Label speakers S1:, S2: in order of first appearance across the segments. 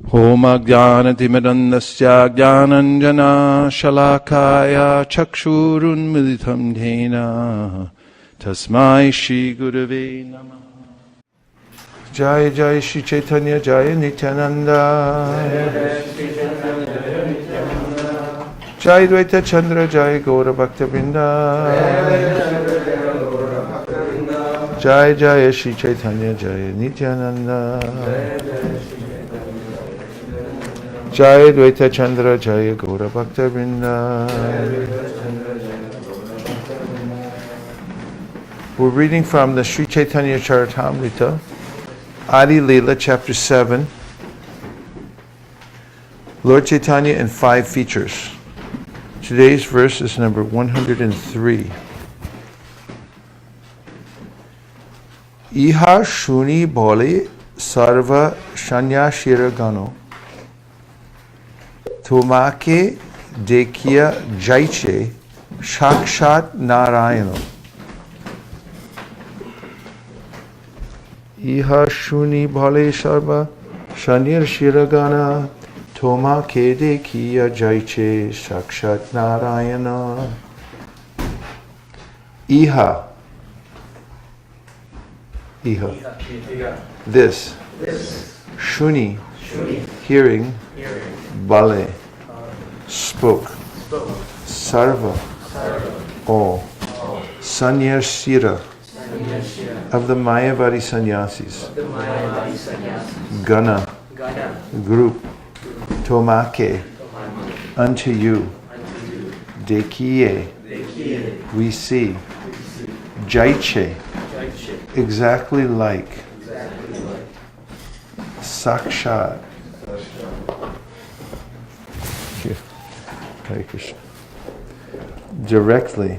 S1: Om Ajnanatimirandasya Jnananjana Shalakaya Chakshurunmilitam Dhena Tasmai Shri Gurave Namah. Jai Jai Shri Chaitanya Jai Nityananda Jai Dvaita Chandra Jai Gaura Bhakta Vrinda Jai Jai Shri Chaitanya Jai Nityananda Jai Dvaita Chandra Jai Gaura Bhakta Vrinda. We're reading from the Sri Caitanya-Caritamrta, Adi-lila, chapter 7, Lord Chaitanya and 5 features. Today's verse is number 103. Iha shuni bole sarva shanyashira gano Tomake dekhiya jaiche shakshat narayano. Iha shuni bhale sarva shanyar shiragana Tomake dekhiya jaiche shakshat narayana. Iha. This. Shuni. Hearing. Bale. Spoke. Sarva. All. Sanyasira. Of the Mayavadi sannyasis. Gana. Group. Tomake. Unto you. Dekhiye. We see. Jaiche. Exactly like. Sakshat. Hare Krishna. Directly.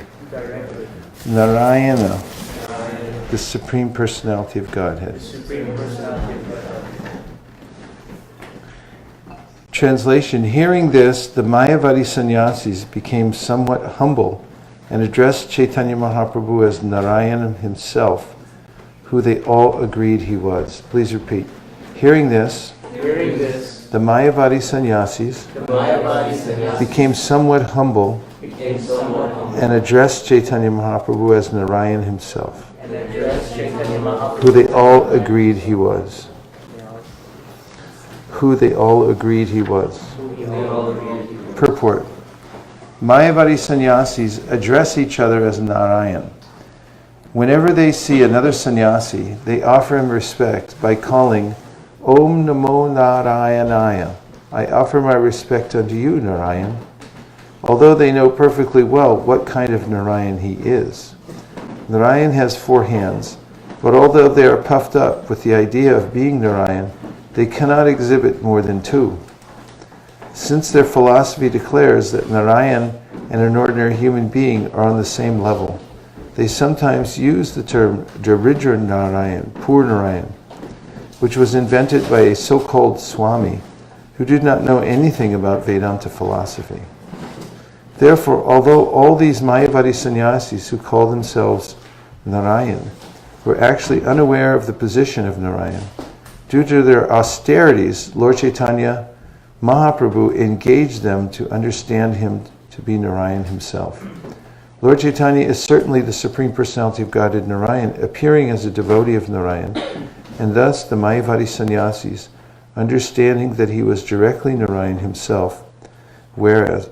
S1: Narayana. The Supreme Personality of Godhead. Translation. Hearing this, the Mayavadi sannyasis became somewhat humble and addressed Chaitanya Mahaprabhu as Narayana himself, who they all agreed he was. Please repeat. Hearing this, the Mayavadi sannyasis became somewhat humble and addressed Chaitanya Mahaprabhu as Narayan himself, who they all agreed he was. Who they all agreed he was. Purport. Mayavadi sannyasis address each other as Narayan. Whenever they see another sannyasi, they offer him respect by calling Om Namo Narayanaya. I offer my respect unto you, Narayan. Although they know perfectly well what kind of Narayan he is. Narayan has 4 hands, but although they are puffed up with the idea of being Narayan, they cannot exhibit more than 2. Since their philosophy declares that Narayan and an ordinary human being are on the same level, they sometimes use the term Daridra Narayan, poor Narayan, which was invented by a so-called Swami who did not know anything about Vedanta philosophy. Therefore, although all these Mayavadi sannyasis who call themselves Narayan were actually unaware of the position of Narayan, due to their austerities, Lord Chaitanya Mahaprabhu engaged them to understand him to be Narayan himself. Lord Chaitanya is certainly the Supreme Personality of Godhead Narayan, appearing as a devotee of Narayan, and thus the Mayavadi sannyasis, understanding that he was directly Narayan himself, whereas,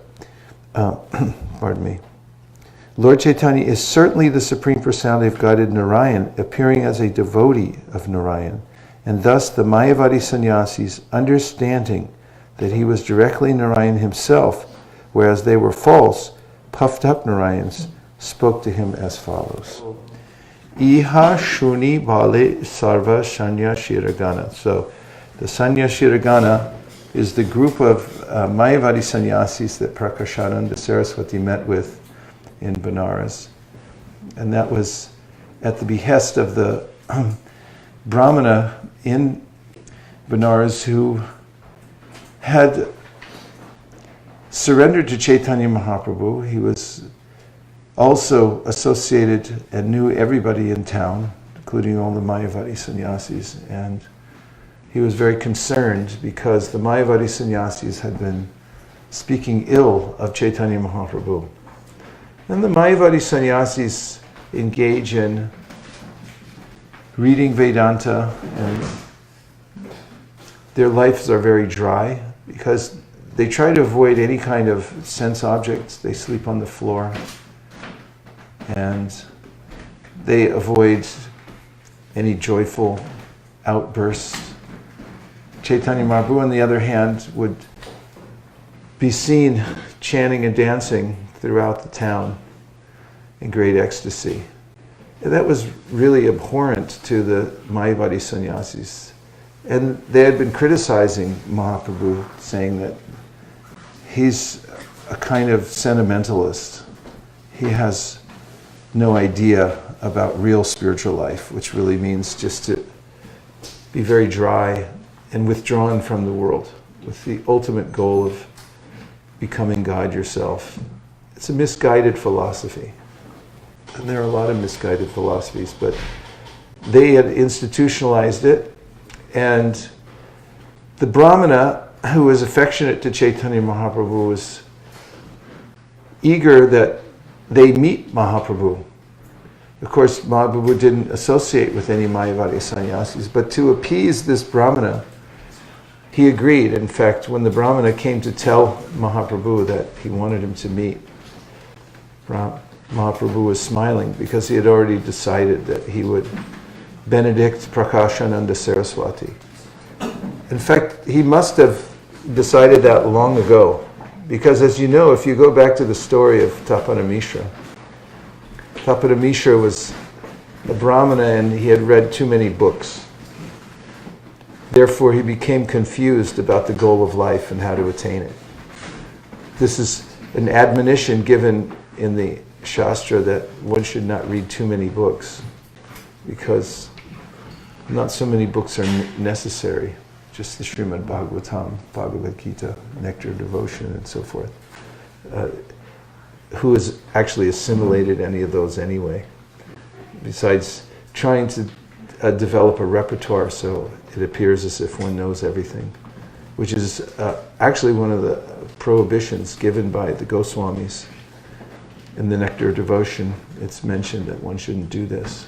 S1: Lord Chaitanya is certainly the Supreme Personality of Godhead Narayan, appearing as a devotee of Narayan, and thus the Mayavadi sannyasis, understanding that he was directly Narayan himself, whereas they were false, puffed up Narayans, spoke to him as follows. Iha shuni bale sarva shanya shiragana. So the Sanya Shiragana is the group of Mayavadi sannyasis that Prakashananda Saraswati met with in Benares. And that was at the behest of the Brahmana in Benares who had surrendered to Chaitanya Mahaprabhu. He was also associated and knew everybody in town, including all the Mayavadi sannyasis. And he was very concerned because the Mayavadi sannyasis had been speaking ill of Chaitanya Mahaprabhu. And the Mayavadi sannyasis engage in reading Vedanta, and their lives are very dry because they try to avoid any kind of sense objects. They sleep on the floor, and they avoid any joyful outbursts. Chaitanya Mahaprabhu, on the other hand, would be seen chanting and dancing throughout the town in great ecstasy. And that was really abhorrent to the Mayavadi sannyasis. And they had been criticizing Mahaprabhu, saying that he's a kind of sentimentalist. He has no idea about real spiritual life, which really means just to be very dry and withdrawn from the world with the ultimate goal of becoming God yourself. It's a misguided philosophy. And there are a lot of misguided philosophies, but they had institutionalized it, and the Brahmana, who was affectionate to Chaitanya Mahaprabhu, was eager that they meet Mahaprabhu. Of course, Mahaprabhu didn't associate with any Mayavadi sannyasis, but to appease this Brahmana, he agreed. In fact, when the came to tell Mahaprabhu that he wanted him to meet, Mahaprabhu was smiling because he had already decided that he would benedict Prakashananda Saraswati. In fact, he must have decided that long ago, because as you know, if you go back to the story of Tapana Mishra was a Brahmana and he had read too many books. Therefore, he became confused about the goal of life and how to attain it. This is an admonition given in the Shastra that one should not read too many books, because not so many books are necessary. Just the Srimad Bhagavatam, Bhagavad Gita, Nectar of Devotion, and so forth. Who has actually assimilated any of those anyway? Besides trying to develop a repertoire so it appears as if one knows everything, which is actually one of the prohibitions given by the Goswamis. In the Nectar of Devotion, it's mentioned that one shouldn't do this.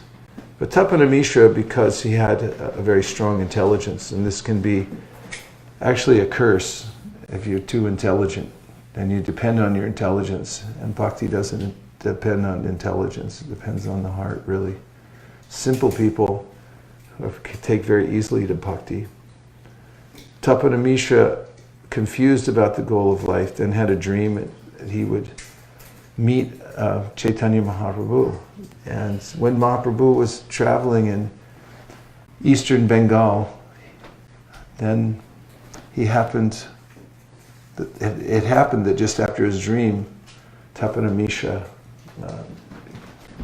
S1: But Tapana Mishra, because he had a very strong intelligence, and this can be actually a curse if you're too intelligent and you depend on your intelligence, and bhakti doesn't depend on intelligence, it depends on the heart, really. Simple people take very easily to bhakti. Tapana Mishra, confused about the goal of life, then had a dream that he would meet Chaitanya Mahaprabhu. And when Mahaprabhu was traveling in eastern Bengal, then it happened that just after his dream, Tapana Mishra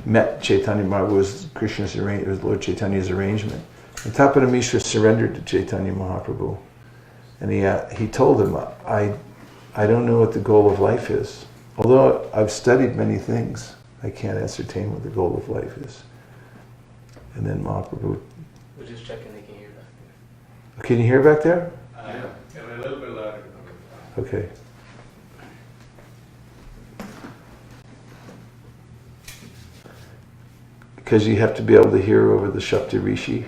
S1: met Chaitanya Mahaprabhu. It was Lord Chaitanya's arrangement. And Tapana Mishra surrendered to Chaitanya Mahaprabhu. And he told him, I don't know what the goal of life is. Although I've studied many things, I can't ascertain what the goal of life is. And then Mahaprabhu...
S2: We're just checking they can hear back there.
S1: Can you hear back there?
S2: Yeah, a little bit louder.
S1: Okay. Because you have to be able to hear over the Shapta Rishi.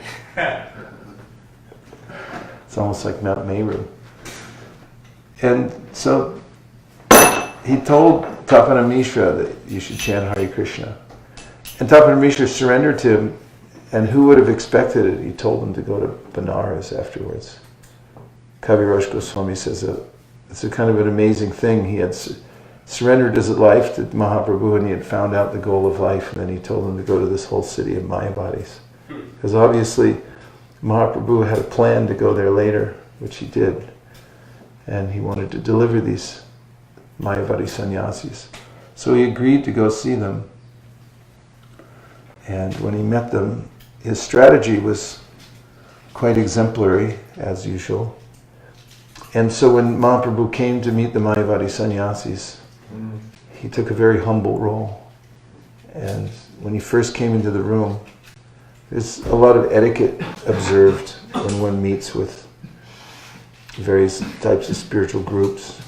S1: It's almost like Mount Meru. And so he told Tapana Mishra that you should chant Hare Krishna. And Tapana Mishra surrendered to him, and who would have expected it? He told him to go to Benares afterwards. Kaviraj Goswami says it's a kind of an amazing thing. He had surrendered his life to Mahaprabhu, and he had found out the goal of life, and then he told him to go to this whole city of Mayavadis. Because obviously Mahaprabhu had a plan to go there later, which he did. And he wanted to deliver these Mayavadi sannyasis. So he agreed to go see them. And when he met them, his strategy was quite exemplary, as usual. And so when Mahaprabhu came to meet the Mayavadi sannyasis, he took a very humble role. And when he first came into the room, There's a lot of etiquette observed when one meets with various types of spiritual groups.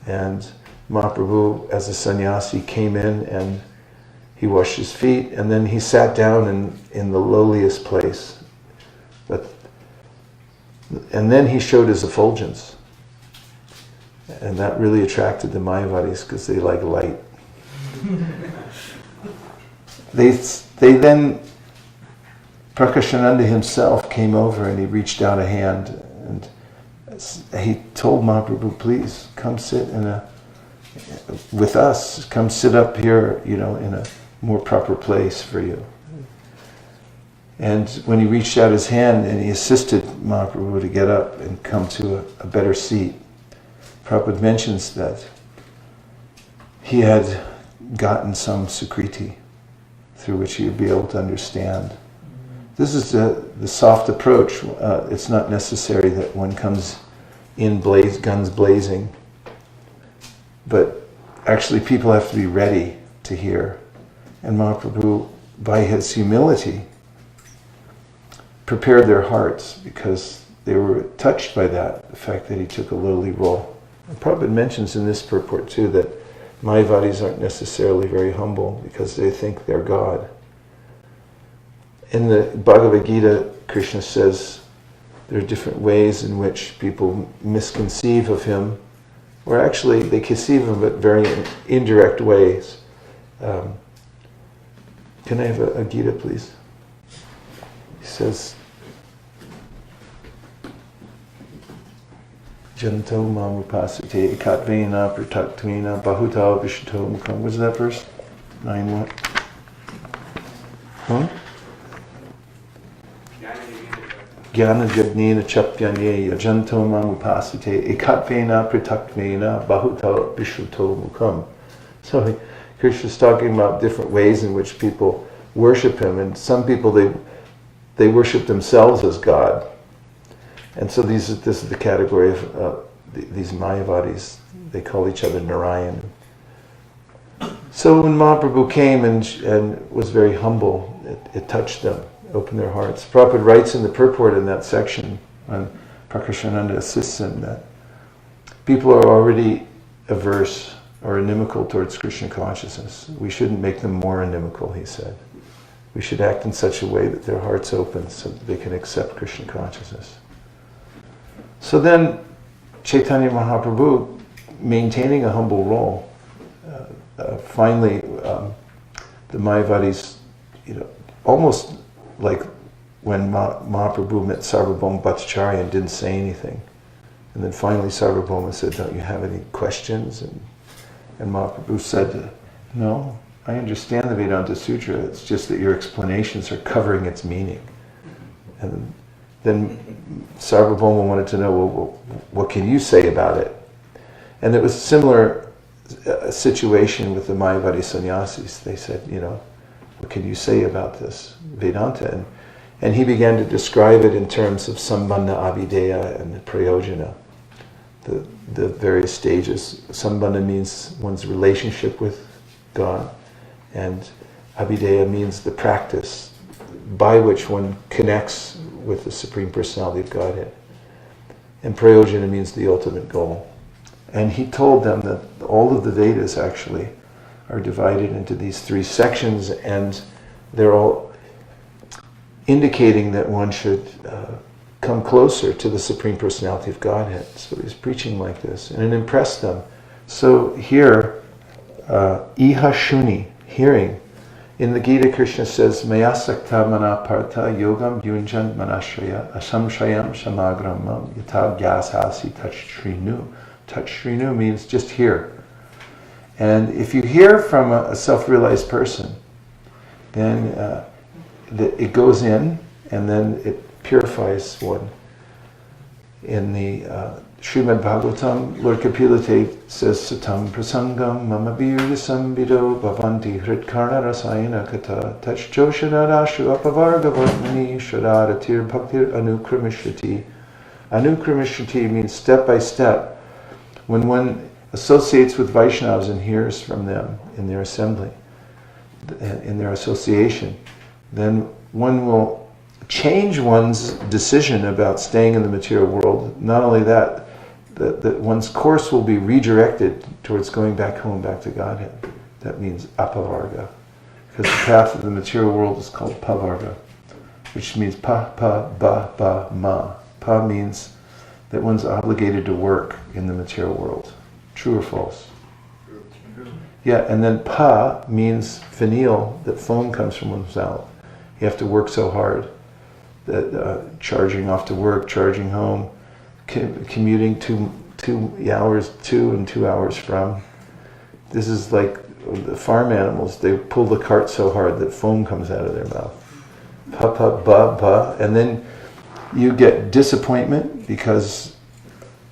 S1: And Mahaprabhu, as a sannyasi, came in and he washed his feet, and then he sat down in the lowliest place. And then he showed his effulgence. And that really attracted the Mayavadis because they like light. They then, Prakashananda himself came over and he reached out a hand and he told Mahaprabhu, please come sit with us, come sit up here, in a more proper place for you. And when he reached out his hand and he assisted Mahaprabhu to get up and come to a better seat, Prabhupada mentions that he had gotten some sukriti through which he would be able to understand. This is the soft approach. It's not necessary that one comes in guns blazing, but actually people have to be ready to hear. And Mahaprabhu, by his humility, prepared their hearts because they were touched by that, the fact that he took a lowly role. And Prabhupada mentions in this purport too that Mayavadis aren't necessarily very humble because they think they're God. In the Bhagavad Gita, Krishna says there are different ways in which people misconceive of him, or actually they conceive of him but very indirect ways. Can I have a Gita, please? He says, Janto mamupasate ekatvena prataktvena bahuta vishuto mukham. What's that verse? 9 what? Huh? Jnana jnana chapyanye yajanto mamupasate ekatvena prataktvena bahuta vishuto mukham. So Krishna's talking about different ways in which people worship him, and some people they worship themselves as God. And so this is the category of these Mayavadis. They call each other Narayan. So when Mahaprabhu came and was very humble, it touched them, opened their hearts. Prabhupada writes in the purport in that section on Prakashananda assists him that people are already averse or inimical towards Krishna consciousness. We shouldn't make them more inimical, he said. We should act in such a way that their hearts open so that they can accept Krishna consciousness. So then, Chaitanya Mahaprabhu, maintaining a humble role, finally, the Mayavadis, almost like when Mahaprabhu met Sarvabhauma Bhattacharya and didn't say anything. And then finally Sarvabhauma said, don't you have any questions? And Mahaprabhu said, no, I understand the Vedanta Sutra, it's just that your explanations are covering its meaning. And then Sarvabhauma wanted to know, well, what can you say about it? And it was a similar situation with the Mayavadi sannyasis. They said, what can you say about this Vedanta? And he began to describe it in terms of sambandha, abhideya, and prayojana, the various stages. Sambandha means one's relationship with God, and abhideya means the practice by which one connects with the Supreme Personality of Godhead. And prayojana means the ultimate goal. And he told them that all of the Vedas actually are divided into these 3 sections, and they're all indicating that one should come closer to the Supreme Personality of Godhead. So he's preaching like this, and it impressed them. So here, iha shuni, hearing. In the Gita, Krishna says, Mayasakta manapartha yogam yunjan manashraya asamshayam samagramam yata gyasasi tachrinu. Tachrinu means just hear. And if you hear from a self-realized person, then it goes in and then it purifies one. In the Srimad Bhagavatam, Lord Kapila says, Satam prasangam mama virasam vido bhavanti hritkarna rasayana kata tachcho shadadashu apavarga varmani shadadatir bhaktir anukramishati. Anukramishati means step by step. When one associates with Vaishnavas and hears from them in their assembly, in their association, then one will change one's decision about staying in the material world. Not only that, that one's course will be redirected towards going back home, back to Godhead. That means apavarga. Because the path of the material world is called pavarga, which means pa, ba, ma. Pa means that one's obligated to work in the material world. True or false? Yeah, and then pa means finial, that foam comes from one's mouth. You have to work so hard that charging off to work, charging home, commuting 2 hours to and 2 hours from. This is like the farm animals. They pull the cart so hard that foam comes out of their mouth. Pa, pa, ba, ba. And then you get disappointment because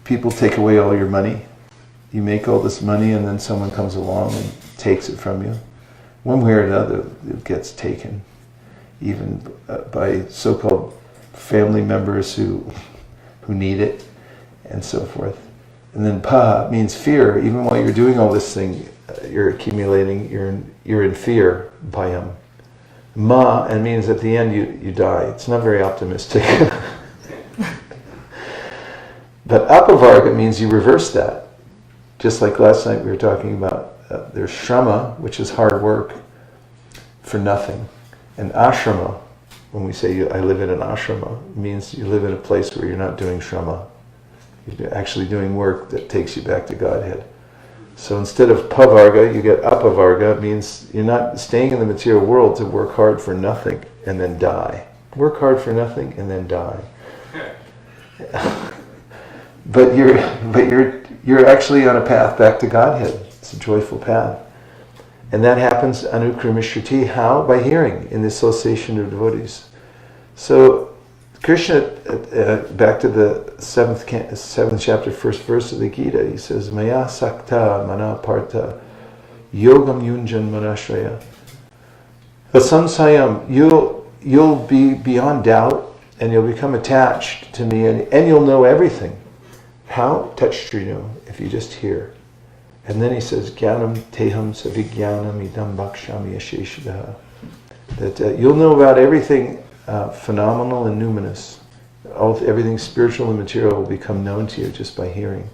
S1: people take away all your money. You make all this money and then someone comes along and takes it from you. One way or another, it gets taken. Even by so-called family members who need it, and so forth. And then pa means fear. Even while you're doing all this thing, you're accumulating, you're in fear, bhayam. Ma, and means at the end you die. It's not very optimistic. But apavarga means you reverse that. Just like last night we were talking about, there's shrama, which is hard work for nothing. And ashrama, when we say I live in an ashrama, means you live in a place where you're not doing shrama. You're actually doing work that takes you back to Godhead. So instead of pavarga, you get apavarga. It means you're not staying in the material world to work hard for nothing and then die. Work hard for nothing and then die. But you're actually on a path back to Godhead. It's a joyful path. And that happens anukramishruti. How? By hearing, in the association of devotees. So Krishna, back to the seventh chapter, first verse of the Gita, he says, Maya sakta mana partha yogam yunjan manashraya. Vasamsayam, you'll be beyond doubt and you'll become attached to me and you'll know everything. How? Tachtrinu, if you just hear. And then he says, Jnanam teham savijnanam idam bhakshami asheshadaha. That you'll know about everything phenomenal and numinous. Everything spiritual and material will become known to you just by hearing.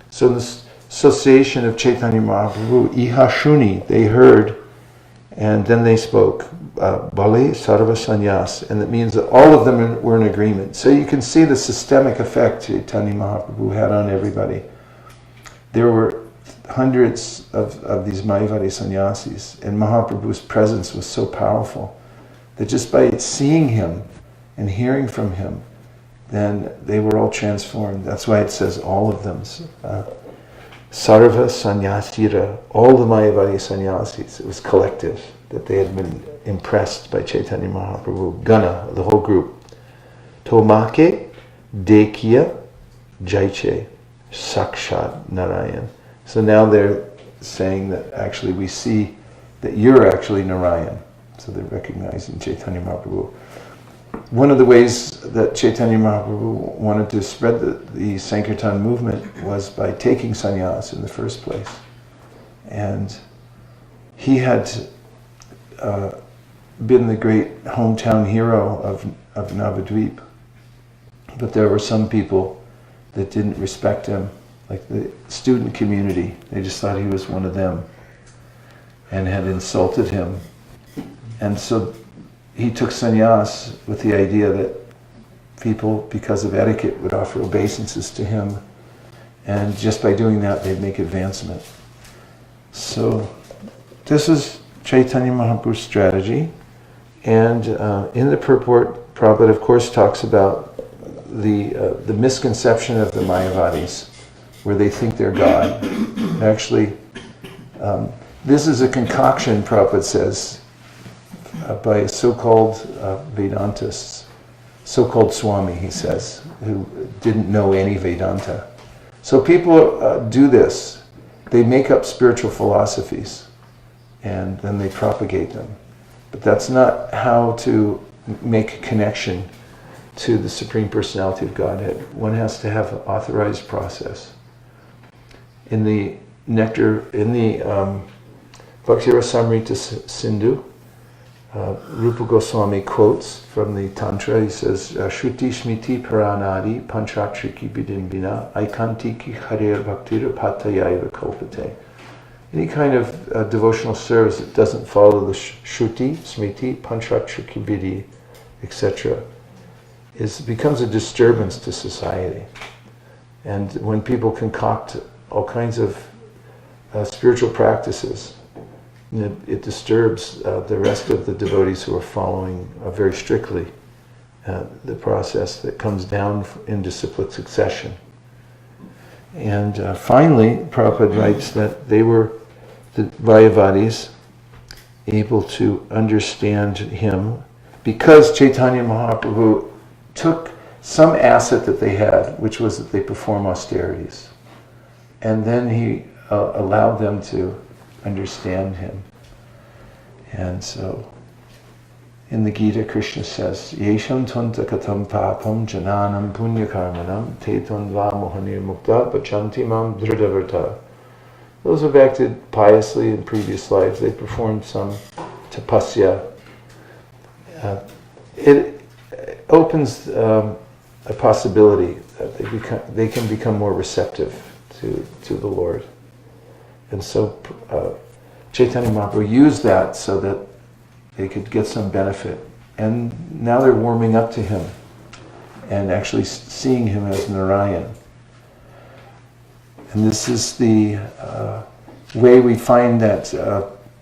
S1: So in this association of Chaitanya Mahaprabhu, ihashuni, they heard, and then they spoke. Bali sarva sannyas, and that means that all of them were in agreement. So you can see the systemic effect Chaitanya Mahaprabhu had on everybody. There were hundreds of these Mayavadi sannyasis, and Mahaprabhu's presence was so powerful that just by seeing him and hearing from him, then they were all transformed. That's why it says all of them. Sarva sannyasira, all the Mayavadi sannyasis. It was collective, that they had been impressed by Chaitanya Mahaprabhu. Gana, the whole group. Tomake, Dekya, Jaiche, Sakshat Narayan. So now they're saying that actually we see that you're actually Narayan. So they're recognizing Chaitanya Mahaprabhu. One of the ways that Chaitanya Mahaprabhu wanted to spread the Sankirtan movement was by taking sannyas in the first place. And he had been the great hometown hero of Navadvip. But there were some people that didn't respect him, like the student community. They just thought he was one of them and had insulted him. And so he took sannyas with the idea that people, because of etiquette, would offer obeisances to him, and just by doing that they'd make advancement. So this is Chaitanya Mahaprabhu's strategy, and in the purport, Prabhupada of course talks about the misconception of the Mayavadis, where they think they're God. Actually, this is a concoction, Prabhupada says, by so-called Vedantists, so-called Swami, he says, who didn't know any Vedanta. So people do this. They make up spiritual philosophies, and then they propagate them. But that's not how to make a connection to the Supreme Personality of Godhead. One has to have an authorized process. In the Bhakti Rasamrita Sindhu, Rupa Goswami quotes from the Tantra. He says, Shruti Smiti Paranadi Panchatriki Bidinbina Aikantiki Harir Bhaktir Patayaiva Kalpate. Any kind of devotional service that doesn't follow the Shruti, Smriti, Panchatriki Bidi, etc., becomes a disturbance to society. And when people concoct all kinds of spiritual practices, it disturbs the rest of the devotees who are following very strictly the process that comes down in disciplic succession. And finally, Prabhupada writes that they were, the Mayavadis, able to understand him because Chaitanya Mahaprabhu took some asset that they had, which was that they perform austerities. And then he allowed them to understand him. And so, in the Gita, Krishna says, Yesham tvanta katam papam jananam punya karmanam te tvandva mohanir mukta bachanti mam dhridavarta. Those who've acted piously in previous lives, they performed some tapasya. It opens a possibility that they can become more receptive to the Lord. And so Chaitanya Mahaprabhu used that so that they could get some benefit. And now they're warming up to him and actually seeing him as Narayan. And this is the way we find that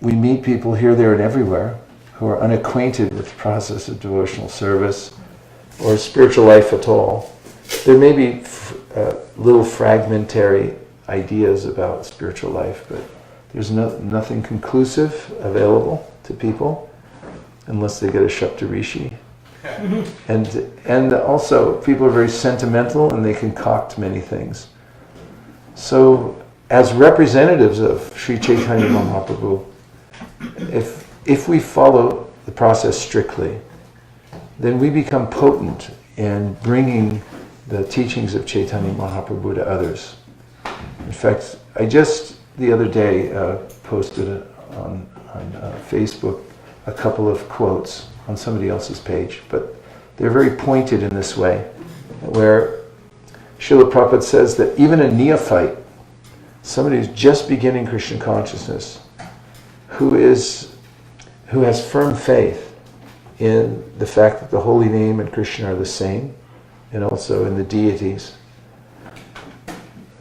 S1: we meet people here, there, and everywhere who are unacquainted with the process of devotional service or spiritual life at all. There may be little fragmentary ideas about spiritual life, but there's nothing conclusive available to people unless they get a Shaptarishi. And also, people are very sentimental and they concoct many things. So, as representatives of Sri Chaitanya Mahaprabhu, if we follow the process strictly, then we become potent in bringing the teachings of Chaitanya Mahaprabhu to others. In fact, I just the other day posted on Facebook a couple of quotes on somebody else's page, but they're very pointed in this way, where Srila Prabhupada says that even a neophyte, somebody who's just beginning Krishna consciousness, who has firm faith in the fact that the holy name and Krishna are the same, and also in the deities,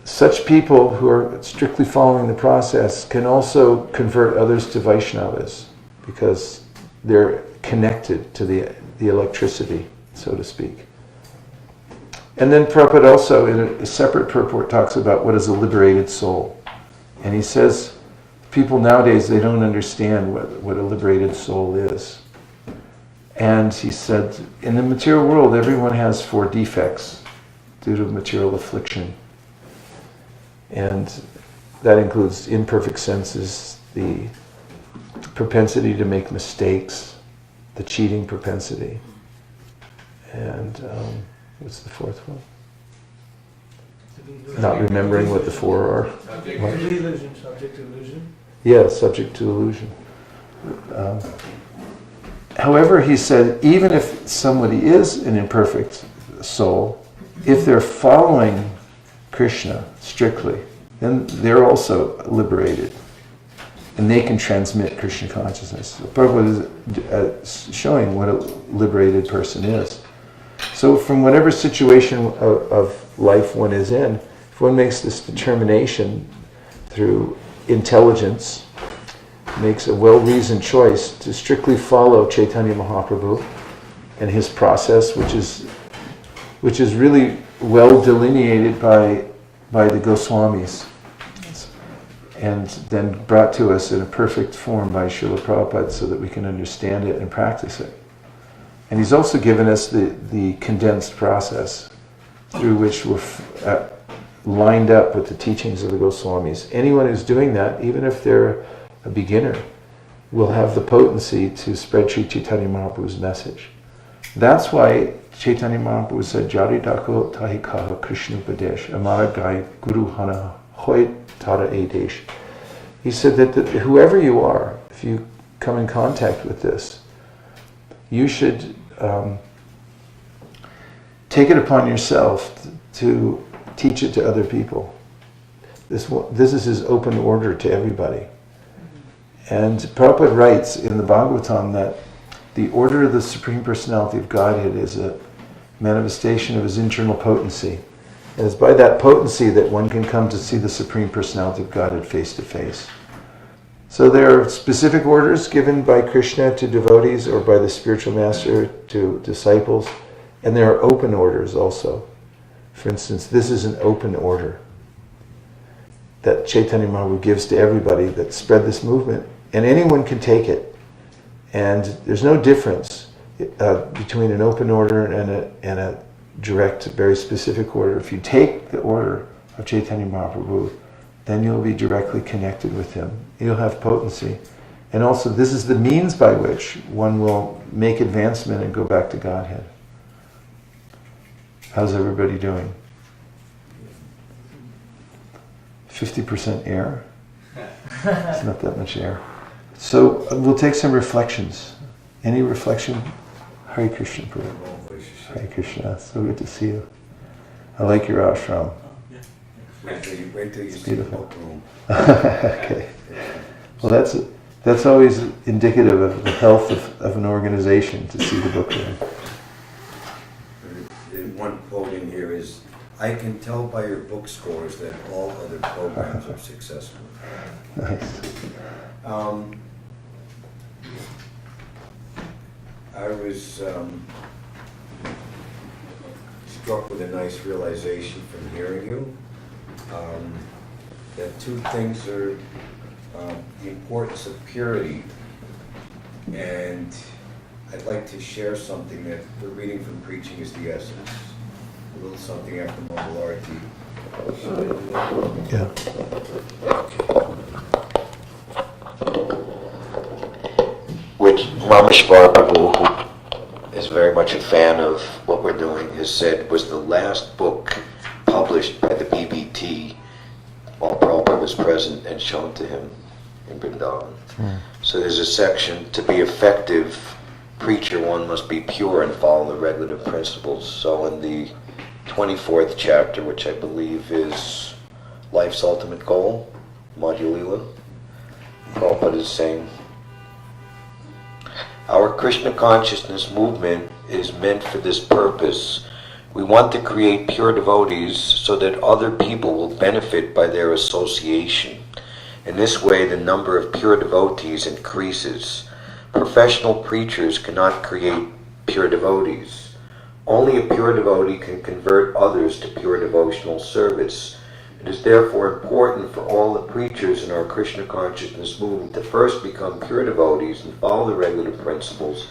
S1: such people who are strictly following the process can also convert others to Vaishnavas because they're connected to the electricity, so to speak. And then Prabhupada also, in a separate purport, talks about what is a liberated soul. And he says, people nowadays, they don't understand what a liberated soul is. And he said, in the material world, everyone has 4 defects due to material affliction. And that includes imperfect senses, the propensity to make mistakes, the cheating propensity. And what's the 4th one? Not remembering what the 4 are.
S3: Illusion, subject to illusion.
S1: Yeah, subject to illusion. However, he said, even if somebody is an imperfect soul, if they're following Krishna strictly, then they're also liberated. And they can transmit Krishna consciousness. So Prabhupada is showing what a liberated person is. So from whatever situation of life one is in, if one makes this determination through intelligence, makes a well-reasoned choice to strictly follow Chaitanya Mahaprabhu and his process, which is really well delineated by the Goswamis, and then brought to us in a perfect form by Srila Prabhupada so that we can understand it and practice it. And he's also given us the condensed process through which we're lined up with the teachings of the Goswamis. Anyone who's doing that, even if they're a beginner, will have the potency to spread Sri Chaitanya Mahaprabhu's message. That's why Chaitanya Mahaprabhu said, Jari Dako Tahi Kaha Krishna Padesh, Amara Gai Guru Hana Hoit Tara Adesh. He said that whoever you are, if you come in contact with this, you should take it upon yourself to teach it to other people. This is his open order to everybody. And Prabhupada writes in the Bhagavatam that the order of the Supreme Personality of Godhead is a manifestation of his internal potency. And it's by that potency that one can come to see the Supreme Personality of Godhead face to face. So there are specific orders given by Krishna to devotees or by the spiritual master to disciples. And there are open orders also. For instance, this is an open order that Chaitanya Mahaprabhu gives to everybody that spread this movement. And anyone can take it. And there's no difference between an open order and a direct, very specific order. If you take the order of Chaitanya Mahaprabhu, then you'll be directly connected with him. You'll have potency. And also, this is the means by which one will make advancement and go back to Godhead. How's everybody doing? 50% air? It's not that much air. So we'll take some reflections. Any reflection? Hare Krishna, Prabhu. Hare Krishna. So good to see you. I like your ashram.
S4: Wait till you
S1: It's
S4: see the
S1: beautiful.
S4: book room.
S1: Okay. Well, that's always indicative of the health of an organization, to see the book room.
S4: One quote in here is, "I can tell by your book scores that all other programs are successful."
S1: Nice.
S4: I was struck with a nice realization from hearing you. That two things are the importance of purity, and I'd like to share something that the reading from Preaching is the Essence. A little something after Mangalarti.
S1: Yeah.
S4: Which Rameshwar Prabhu, who is very much a fan of what we're doing, has said was the last book published by the BBT while Prabhupada was present and shown to him in Vrindavan. So there's a section, to be effective preacher, one must be pure and follow the regulative principles. So in the 24th chapter, which I believe is Life's Ultimate Goal, Adi-lila, Prabhupada is saying, our Krishna consciousness movement is meant for this purpose. We want to create pure devotees so that other people will benefit by their association. In this way, the number of pure devotees increases. Professional preachers cannot create pure devotees. Only a pure devotee can convert others to pure devotional service. It is therefore important for all the preachers in our Krishna consciousness movement to first become pure devotees and follow the regulative principles,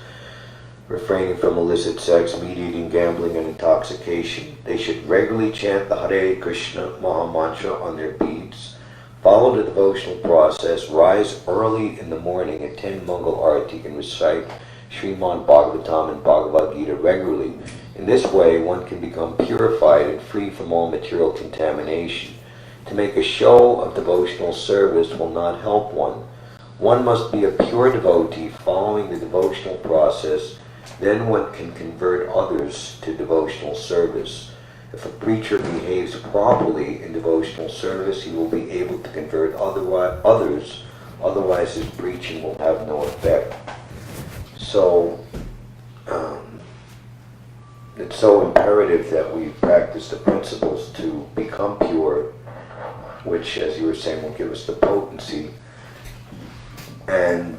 S4: refraining from illicit sex, meat eating, gambling, and intoxication. They should regularly chant the Hare Krishna Maha Mantra on their beads, follow the devotional process, rise early in the morning, attend Mangal Arati, and recite Srimad Bhagavatam and Bhagavad Gita regularly. In this way, one can become purified and free from all material contamination. To make a show of devotional service will not help one. One must be a pure devotee following the devotional process. Then one can convert others to devotional service. If a preacher behaves properly in devotional service, he will be able to convert others. Otherwise, his preaching will have no effect. So, it's so imperative that we practice the principles to become pure, which, as you were saying, will give us the potency. And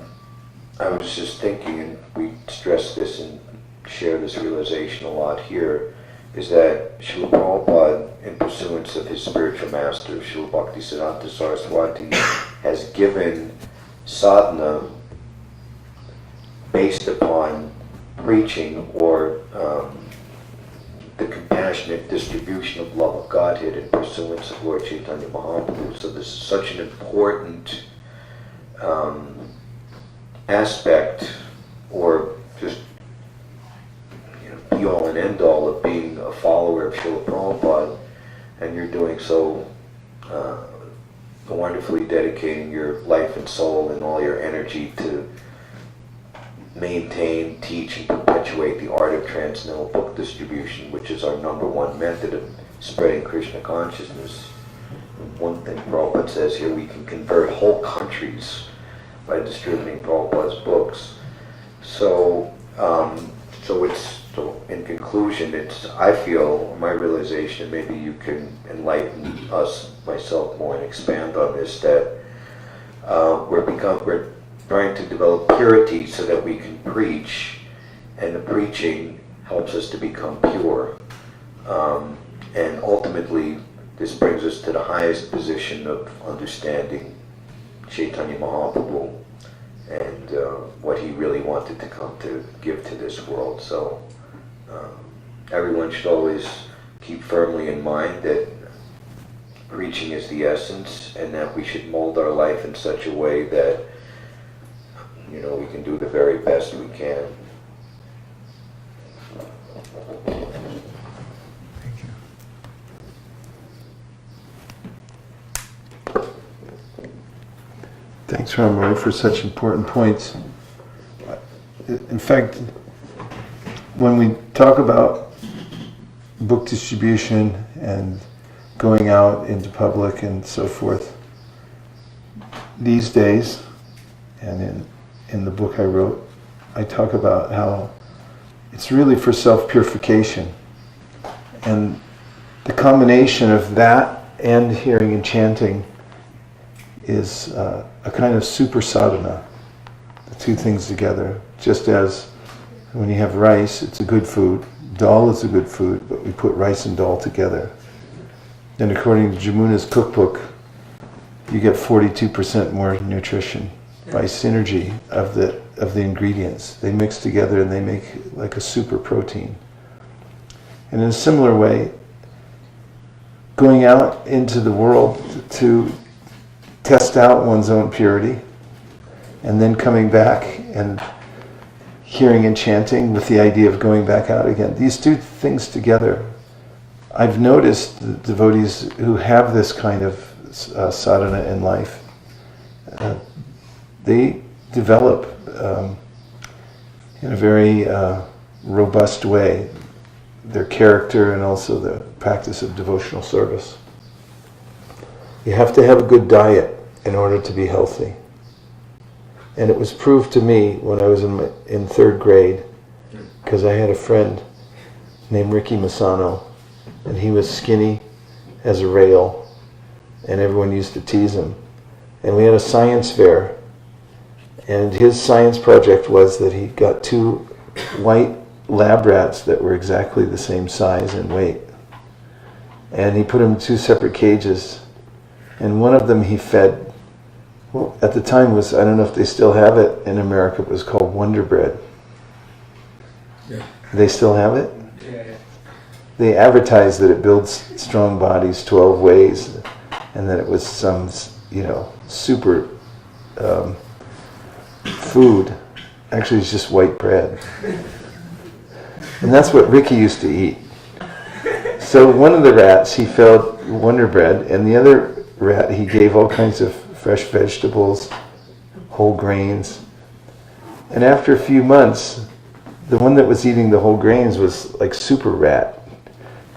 S4: I was just thinking, and we stress this and share this realization a lot here, is that Srila Prabhupada, in pursuance of his spiritual master, Srila Bhaktisiddhanta Saraswati, has given sadhana based upon preaching or the compassionate distribution of love of Godhead in pursuance of Lord Chaitanya Mahaprabhu. So this is such an important aspect, or just be all and end all of being a follower of Srila Prabhupada, and you're doing so wonderfully dedicating your life and soul and all your energy to maintain, teach, and perpetuate the art of transcendental book distribution, which is our #1 method of spreading Krishna consciousness. One thing Prabhupada says here, we can convert whole countries by distributing Prabhupada's books. So in conclusion, I feel, my realization, maybe you can enlighten us, myself more, and expand on this, that we're trying to develop purity so that we can preach, and the preaching helps us to become pure. And ultimately, this brings us to the highest position of understanding Chaitanya Mahaprabhu and what he really wanted to come to give to this world. So everyone should always keep firmly in mind that preaching is the essence, and that we should mold our life in such a way that, you know, we can do the very best we can.
S1: Thanks, Ramaroy, for such important points. In fact, when we talk about book distribution and going out into public and so forth, these days, and in the book I wrote, I talk about how it's really for self-purification. And the combination of that and hearing and chanting is a kind of super sadhana, the two things together. Just as when you have rice, it's a good food, dal is a good food, but we put rice and dal together. And according to Jamuna's cookbook, you get 42% more nutrition by synergy of the ingredients. They mix together and they make like a super protein. And in a similar way, going out into the world to test out one's own purity, and then coming back and hearing and chanting with the idea of going back out again. These two things together, I've noticed the devotees who have this kind of sadhana in life, they develop in a very robust way their character and also the practice of devotional service. You have to have a good diet in order to be healthy. And it was proved to me when I was in third grade, because I had a friend named Ricky Masano, and he was skinny as a rail, and everyone used to tease him. And we had a science fair, and his science project was that he got 2 white lab rats that were exactly the same size and weight. And he put them in 2 separate cages, and one of them he fed, well, at the time was, I don't know if they still have it in America, it was called Wonder Bread.
S3: Yeah.
S1: They still have it?
S3: Yeah.
S1: They advertised that it builds strong bodies 12 ways, and that it was some, super food. Actually, it's just white bread. And that's what Ricky used to eat. So one of the rats, he fed Wonder Bread, and the other rat, he gave all kinds of fresh vegetables, whole grains. And after a few months, the one that was eating the whole grains was like super rat.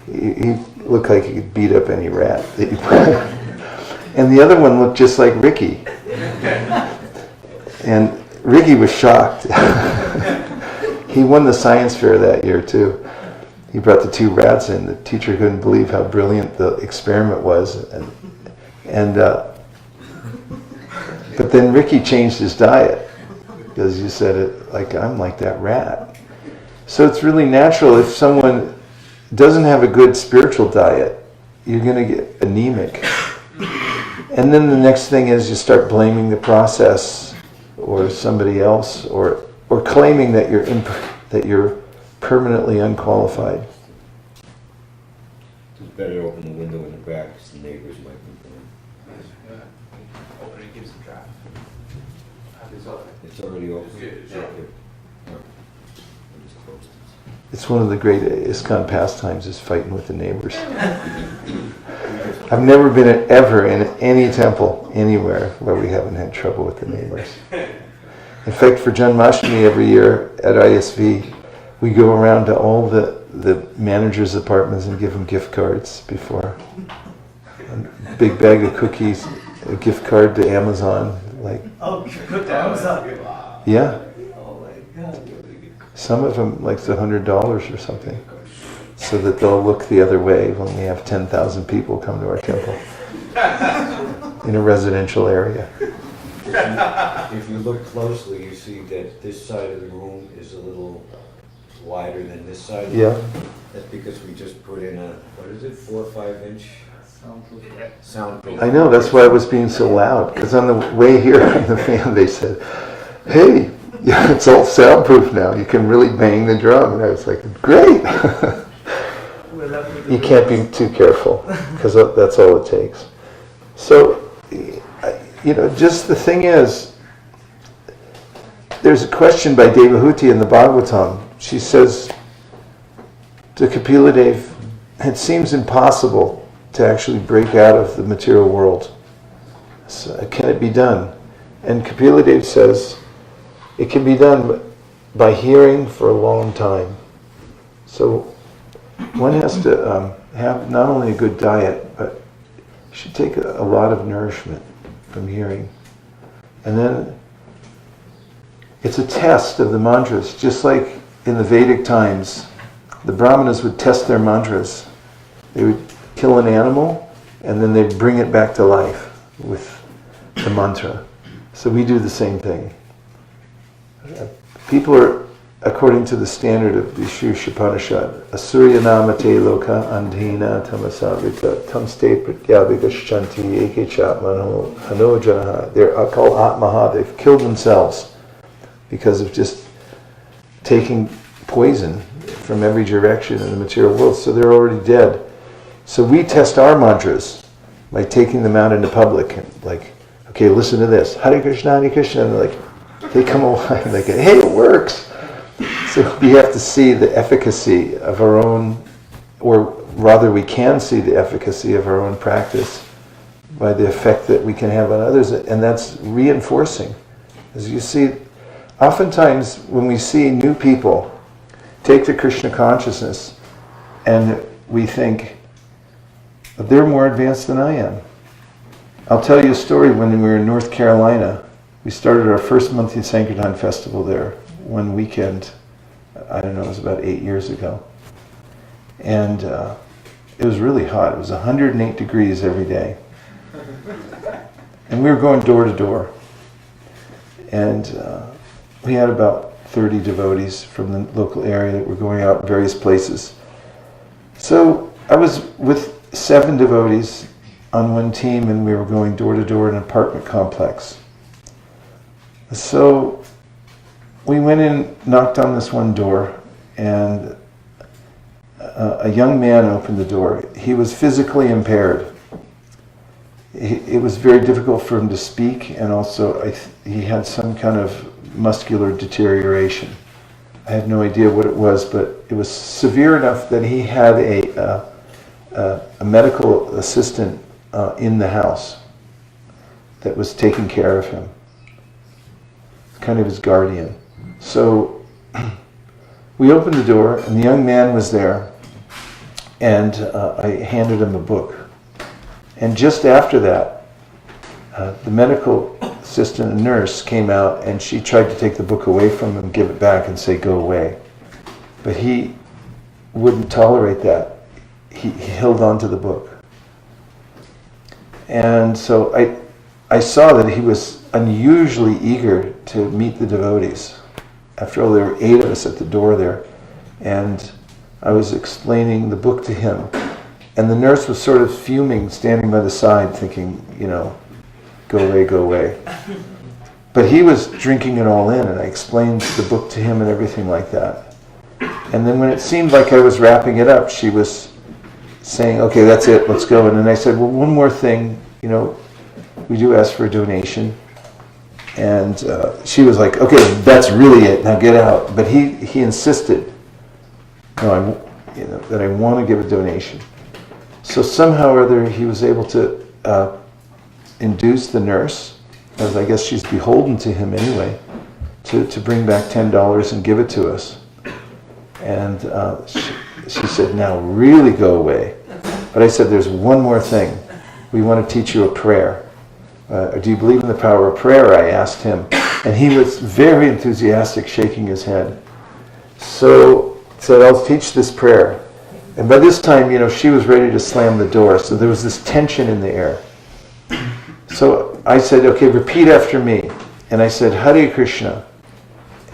S1: He looked like he could beat up any rat. And the other one looked just like Ricky. And Ricky was shocked. He won the science fair that year too. He brought the 2 rats in. The teacher couldn't believe how brilliant the experiment was. But then Ricky changed his diet, because you said it like, I'm like that rat. So it's really natural if someone doesn't have a good spiritual diet, you're going to get anemic. And then the next thing is you start blaming the process or somebody else, or claiming that you're permanently unqualified.
S5: It's better to open the window in the back because the neighbors might be there.
S2: Open it, gives a draft.
S5: It's already open.
S2: It's good.
S5: Okay. All right. I just closed it.
S1: It's one of the great ISKCON pastimes is fighting with the neighbors. I've never been ever in any temple anywhere where we haven't had trouble with the neighbors. In fact, for Janmashtami every year at ISV, we go around to all the managers' apartments and give them gift cards before. A big bag of cookies, a gift card to Amazon. Like,
S2: Oh, good to Amazon.
S1: yeah.
S2: Oh my God.
S1: Some of them like $100 or something, so that they'll look the other way when we have 10,000 people come to our temple in a residential area.
S5: If you look closely, you see that this side of the room is a little wider than this side of the
S1: Yeah.
S5: room. That's because we just put in a, what is it, 4 or 5 inch soundproof.
S1: I know, that's why I was being so loud, because on the way here on the fan they said, hey, yeah, it's all soundproof now, you can really bang the drum. And I was like, great! You can't be too careful, because that's all it takes. So, just the thing is, there's a question by Devahuti in the Bhagavatam. She says to Kapila Dev, it seems impossible to actually break out of the material world. So, can it be done? And Kapila Dev says, it can be done by hearing for a long time. So one has to have not only a good diet, but should take a lot of nourishment from hearing. And then it's a test of the mantras, just like in the Vedic times, the Brahmanas would test their mantras. They would kill an animal and then they'd bring it back to life with the mantra. So we do the same thing. People are, according to the standard of the Upanishad, Asurya namate loka andhina tamasavita tamste pratyabhigashchanti eke chatmano hanojanaha. They're called atmaha. They've killed themselves because of just taking poison from every direction in the material world. So they're already dead. So we test our mantras by taking them out into public and like, okay, listen to this. Hare Krishna, Hare Krishna. And they're like, they come alive. Like, hey, it works. So we have to see the efficacy of our own, or rather we can see the efficacy of our own practice by the effect that we can have on others. And that's reinforcing. As you see, oftentimes when we see new people take the Krishna consciousness and we think, they're more advanced than I am. I'll tell you a story. When we were in North Carolina, we started our first monthly Sankirtan festival there one weekend. I don't know, it was about 8 years ago. And it was really hot. It was 108 degrees every day. And we were going door to door. And we had about 30 devotees from the local area that were going out in various places. So I was with 7 devotees on one team, and we were going door to door in an apartment complex. So we went in, knocked on this one door, and a young man opened the door. He was physically impaired. It was very difficult for him to speak, and also he had some kind of muscular deterioration. I have no idea what it was, but it was severe enough that he had a medical assistant in the house that was taking care of him, kind of his guardian. So we opened the door, and the young man was there, and I handed him a book. And just after that, the medical assistant and nurse came out, and she tried to take the book away from him, give it back, and say, go away. But he wouldn't tolerate that. He held on to the book. And so I saw that he was unusually eager to meet the devotees. After all, there were 8 of us at the door there, and I was explaining the book to him. And the nurse was sort of fuming, standing by the side, thinking, go away, go away. But he was drinking it all in, and I explained the book to him and everything like that. And then when it seemed like I was wrapping it up, she was saying, okay, that's it, let's go. And then I said, well, one more thing, we do ask for a donation. And she was like, okay, that's really it, now get out. But he insisted, that I want to give a donation. So somehow or other he was able to induce the nurse, as I guess she's beholden to him anyway, to bring back $10 and give it to us. And she said, now really go away. But I said, there's one more thing. We want to teach you a prayer. Do you believe in the power of prayer? I asked him. And he was very enthusiastic, shaking his head. So I said, I'll teach this prayer. And by this time, she was ready to slam the door. So there was this tension in the air. So I said, okay, repeat after me. And I said, Hare Krishna.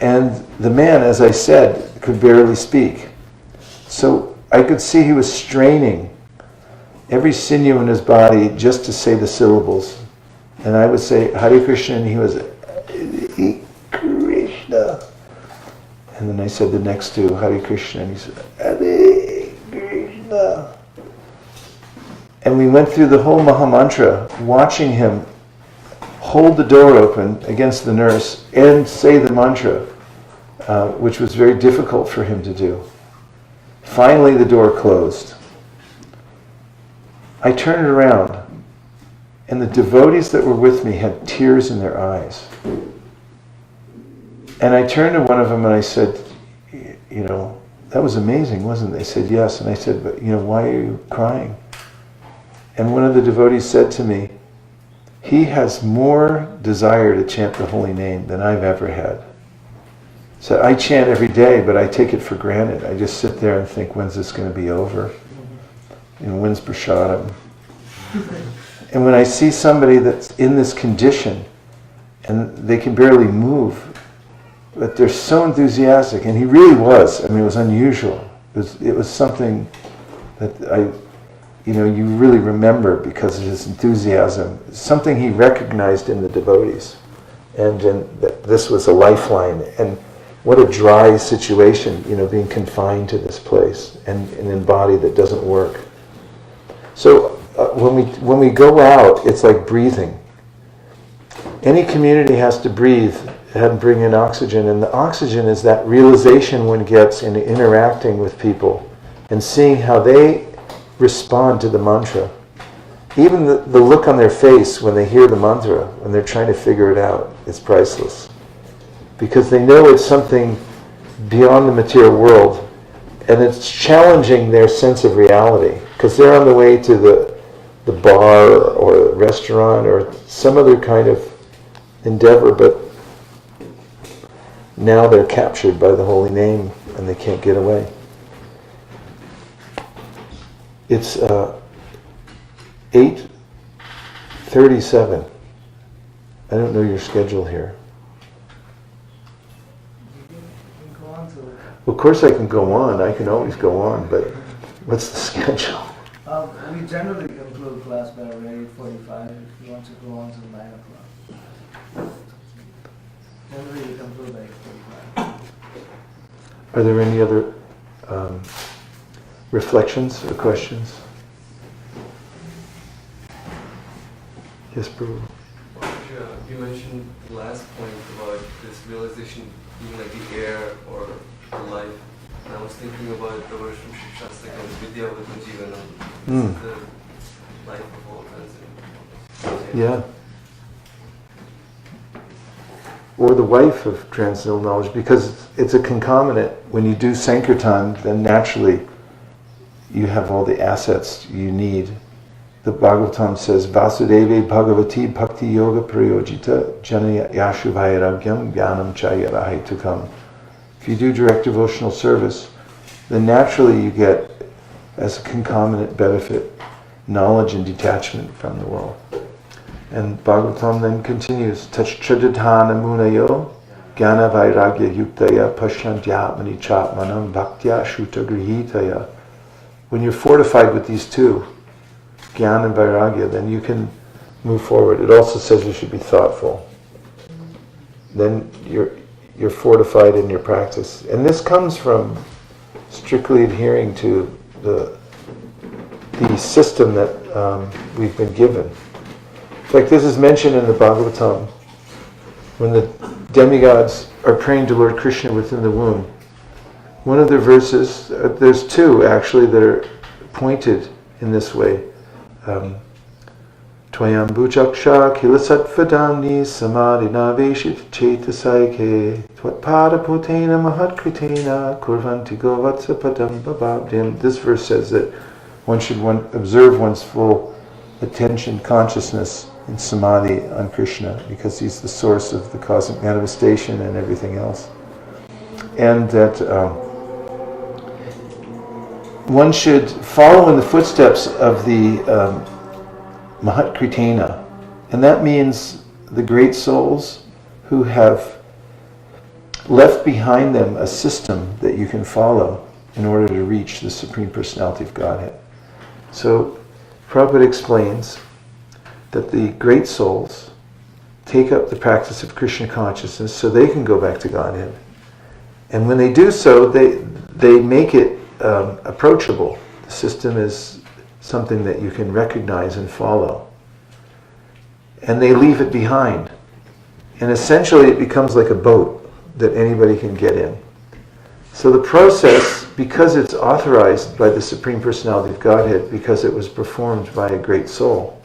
S1: And the man, as I said, could barely speak. So I could see he was straining every sinew in his body just to say the syllables. And I would say, Hare Krishna, and he was, Hare Krishna. And then I said the next two, Hare Krishna, and he said, Hare Krishna. And we went through the whole Mahamantra, watching him hold the door open against the nurse and say the mantra, which was very difficult for him to do. Finally, the door closed. I turned around, and the devotees that were with me had tears in their eyes. And I turned to one of them and I said, that was amazing, wasn't it? They said, yes. And I said, but why are you crying? And one of the devotees said to me, he has more desire to chant the holy name than I've ever had. So I chant every day, but I take it for granted. I just sit there and think, when's this going to be over? When's prasadam? And when I see somebody that's in this condition, and they can barely move, but they're so enthusiastic, and he really was. It was unusual. It was something that you really remember because of his enthusiasm. Something he recognized in the devotees, and that this was a lifeline. And what a dry situation, being confined to this place and in a body that doesn't work. So when we go out, it's like breathing. Any community has to breathe and bring in oxygen, and the oxygen is that realization one gets in interacting with people and seeing how they respond to the mantra. Even the look on their face when they hear the mantra, when they're trying to figure it out, is priceless. Because they know it's something beyond the material world, and it's challenging their sense of reality. Because they're on the way to the bar or the restaurant or some other kind of endeavor, but now they're captured by the holy name and they can't get away. It's 8:37. I don't know your schedule here. Well, of course I can go on. I can always go on, but what's the schedule?
S2: We generally conclude class by around 8:45. If you want to go on to 9 o'clock. Generally we conclude by 8:45.
S1: Are there any other reflections or questions? Yes, Prabhu.
S3: You mentioned the last point about this realization being like the air or the life. And I was thinking about the verse from Shastra called Vidya Vatan Jivanam. It's the life of all transcendental.
S1: Yeah. Or the wife of transcendental knowledge, because it's a concomitant. When you do Sankirtan, then naturally you have all the assets you need. The Bhagavatam says, Vasudeve Bhagavati Bhakti Yoga Prayojita Jana Yashu Vairagyam Jnanam Chayara Tukam. If you do direct devotional service, then naturally you get, as a concomitant benefit, knowledge and detachment from the world. And Bhagavatam then continues, Tachchadadhana Munayo Jnana Vairagya Yuktaya Pashantyatmani Chatmanam Bhaktya Shuta Grihitaya. When you're fortified with these two, Jnana and Vairagya, then you can move forward. It also says you should be thoughtful. Then you're fortified in your practice. And this comes from strictly adhering to the system that we've been given. In fact, this is mentioned in the Bhagavatam when the demigods are praying to Lord Krishna within the womb. One of the verses, there's two actually that are pointed in this way. Tvayam bhujaksha kilasatvadamni samadhina veshit chetasaike tvatpada potena mahatkritena kurvanti govatsa padam bababdim. This verse says that one should observe one's full attention, consciousness in samadhi on Krishna, because he's the source of the cosmic manifestation and everything else. And that one should follow in the footsteps of the Mahatkritena, and that means the great souls who have left behind them a system that you can follow in order to reach the Supreme Personality of Godhead. So Prabhupada explains that the great souls take up the practice of Krishna consciousness so they can go back to Godhead. And when they do so, they make it approachable. The system is something that you can recognize and follow. And they leave it behind. And essentially it becomes like a boat that anybody can get in. So the process, because it's authorized by the Supreme Personality of Godhead, because it was performed by a great soul,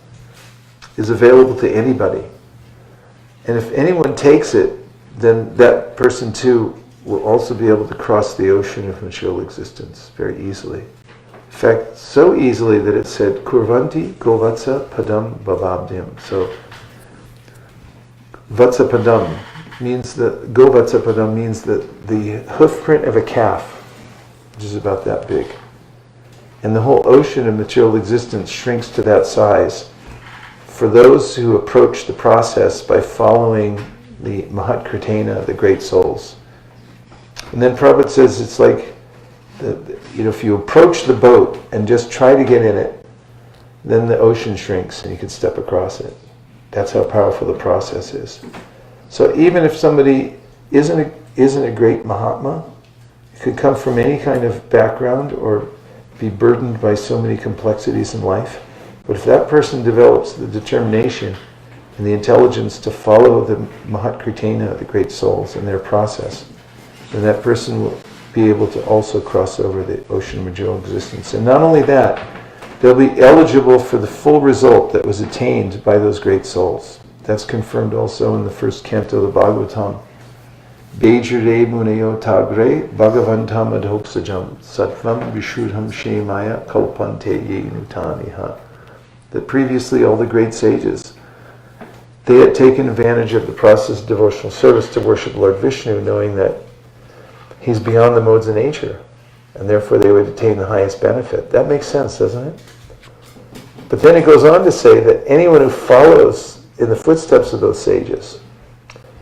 S1: is available to anybody. And if anyone takes it, then that person too will also be able to cross the ocean of material existence very easily. In fact, so easily that it said, Kurvanti Govatsa Padam Bhavabdim. So, Vatsa Padam means that, Govatsa Padam means that the hoof print of a calf, which is about that big. And the whole ocean of material existence shrinks to that size for those who approach the process by following the Mahatkritena, the great souls. And then Prabhupada says it's like, if you approach the boat and just try to get in it, then the ocean shrinks and you can step across it. That's how powerful the process is. So even if somebody isn't a great Mahatma, it could come from any kind of background or be burdened by so many complexities in life. But if that person develops the determination and the intelligence to follow the Mahatkritena, the great souls, in their process, then that person will be able to also cross over the ocean of material existence. And not only that, they'll be eligible for the full result that was attained by those great souls. That's confirmed also in the first canto of the Bhagavatam. Bejire muneyo tagre bhagavantam adhoksajam sattvam vishudham shemaya kalpante ye nutaniha. That previously all the great sages, they had taken advantage of the process of devotional service to worship Lord Vishnu, knowing that he's beyond the modes of nature, and therefore they would attain the highest benefit. That makes sense, doesn't it? But then it goes on to say that anyone who follows in the footsteps of those sages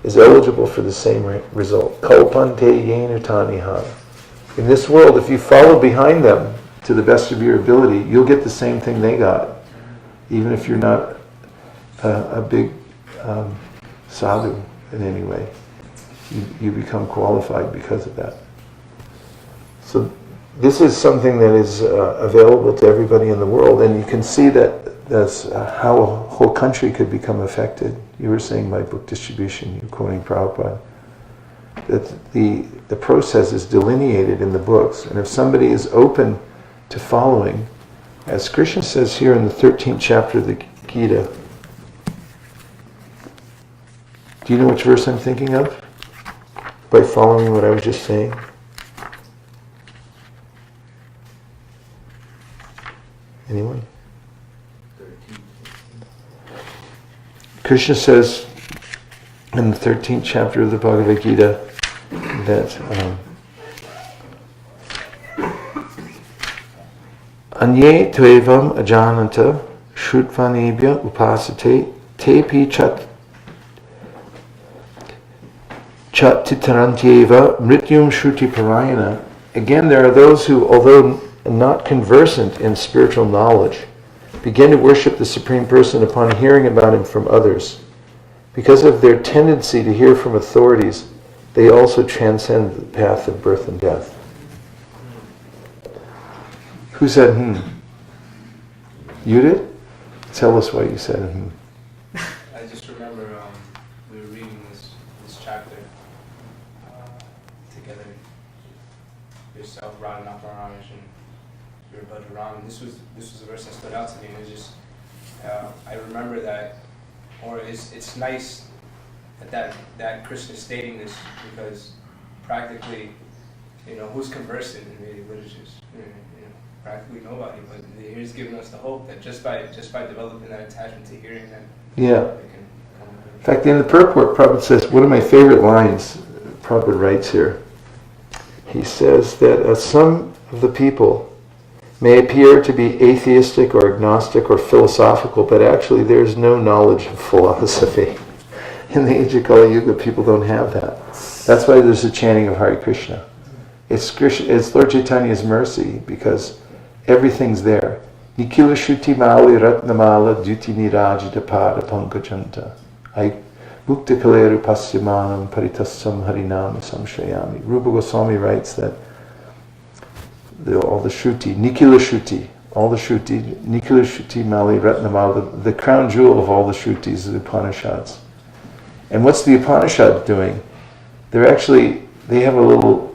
S1: is eligible for the same result. Kalpante yenutaniha. In this world, if you follow behind them to the best of your ability, you'll get the same thing they got, even if you're not a big sadhu in any way. You become qualified because of that. So this is something that is available to everybody in the world, and you can see that that's how a whole country could become affected. You were saying by book distribution, you're quoting Prabhupada, that the process is delineated in the books, and if somebody is open to following, as Krishna says here in the 13th chapter of the Gita. Do you know which verse I'm thinking of? By following what I was just saying? Anyone? Krishna says in the 13th chapter of the Bhagavad Gita that Anye tvevam ajananta shrutvanebhya upasate tepi chatitarantyeva mrityum shruti parayana. Again, there are those who, although not conversant in spiritual knowledge, begin to worship the Supreme Person upon hearing about him from others. Because of their tendency to hear from authorities, they also transcend the path of birth and death. Who said You did? Tell us why you said
S6: I just remember we were reading this chapter together. Yourself, Radha Naparamish, and your Bhadraram. This was a verse that stood out to me, and it was just I remember that, or it's nice that Krishna is stating this, because practically, who's conversant in Vedic literatures? Practically nobody. But he's giving us the hope that just by developing that attachment to hearing them,
S1: Yeah.
S6: they can come.
S1: In fact, in the purport, Prabhupada says, one of my favorite lines, Prabhupada writes here, he says that some of the people may appear to be atheistic or agnostic or philosophical, but actually there's no knowledge of philosophy. In the age of Kali Yuga, people don't have that. That's why there's a chanting of Hare Krishna. It's Lord Chaitanya's mercy, because everything's there. Nikila Shruti Mali Ratnamala Duti Nirajita Pada Pankajanta. Mukta Kaleru Pasyamanam Paritasam Harinam Samshayami. Rupa Goswami writes that all the Shruti, Nikila Shruti, all the Shruti, Nikila Shruti Mali Ratnamala, the crown jewel of all the Shrutis is the Upanishads. And what's the Upanishad doing? They have a little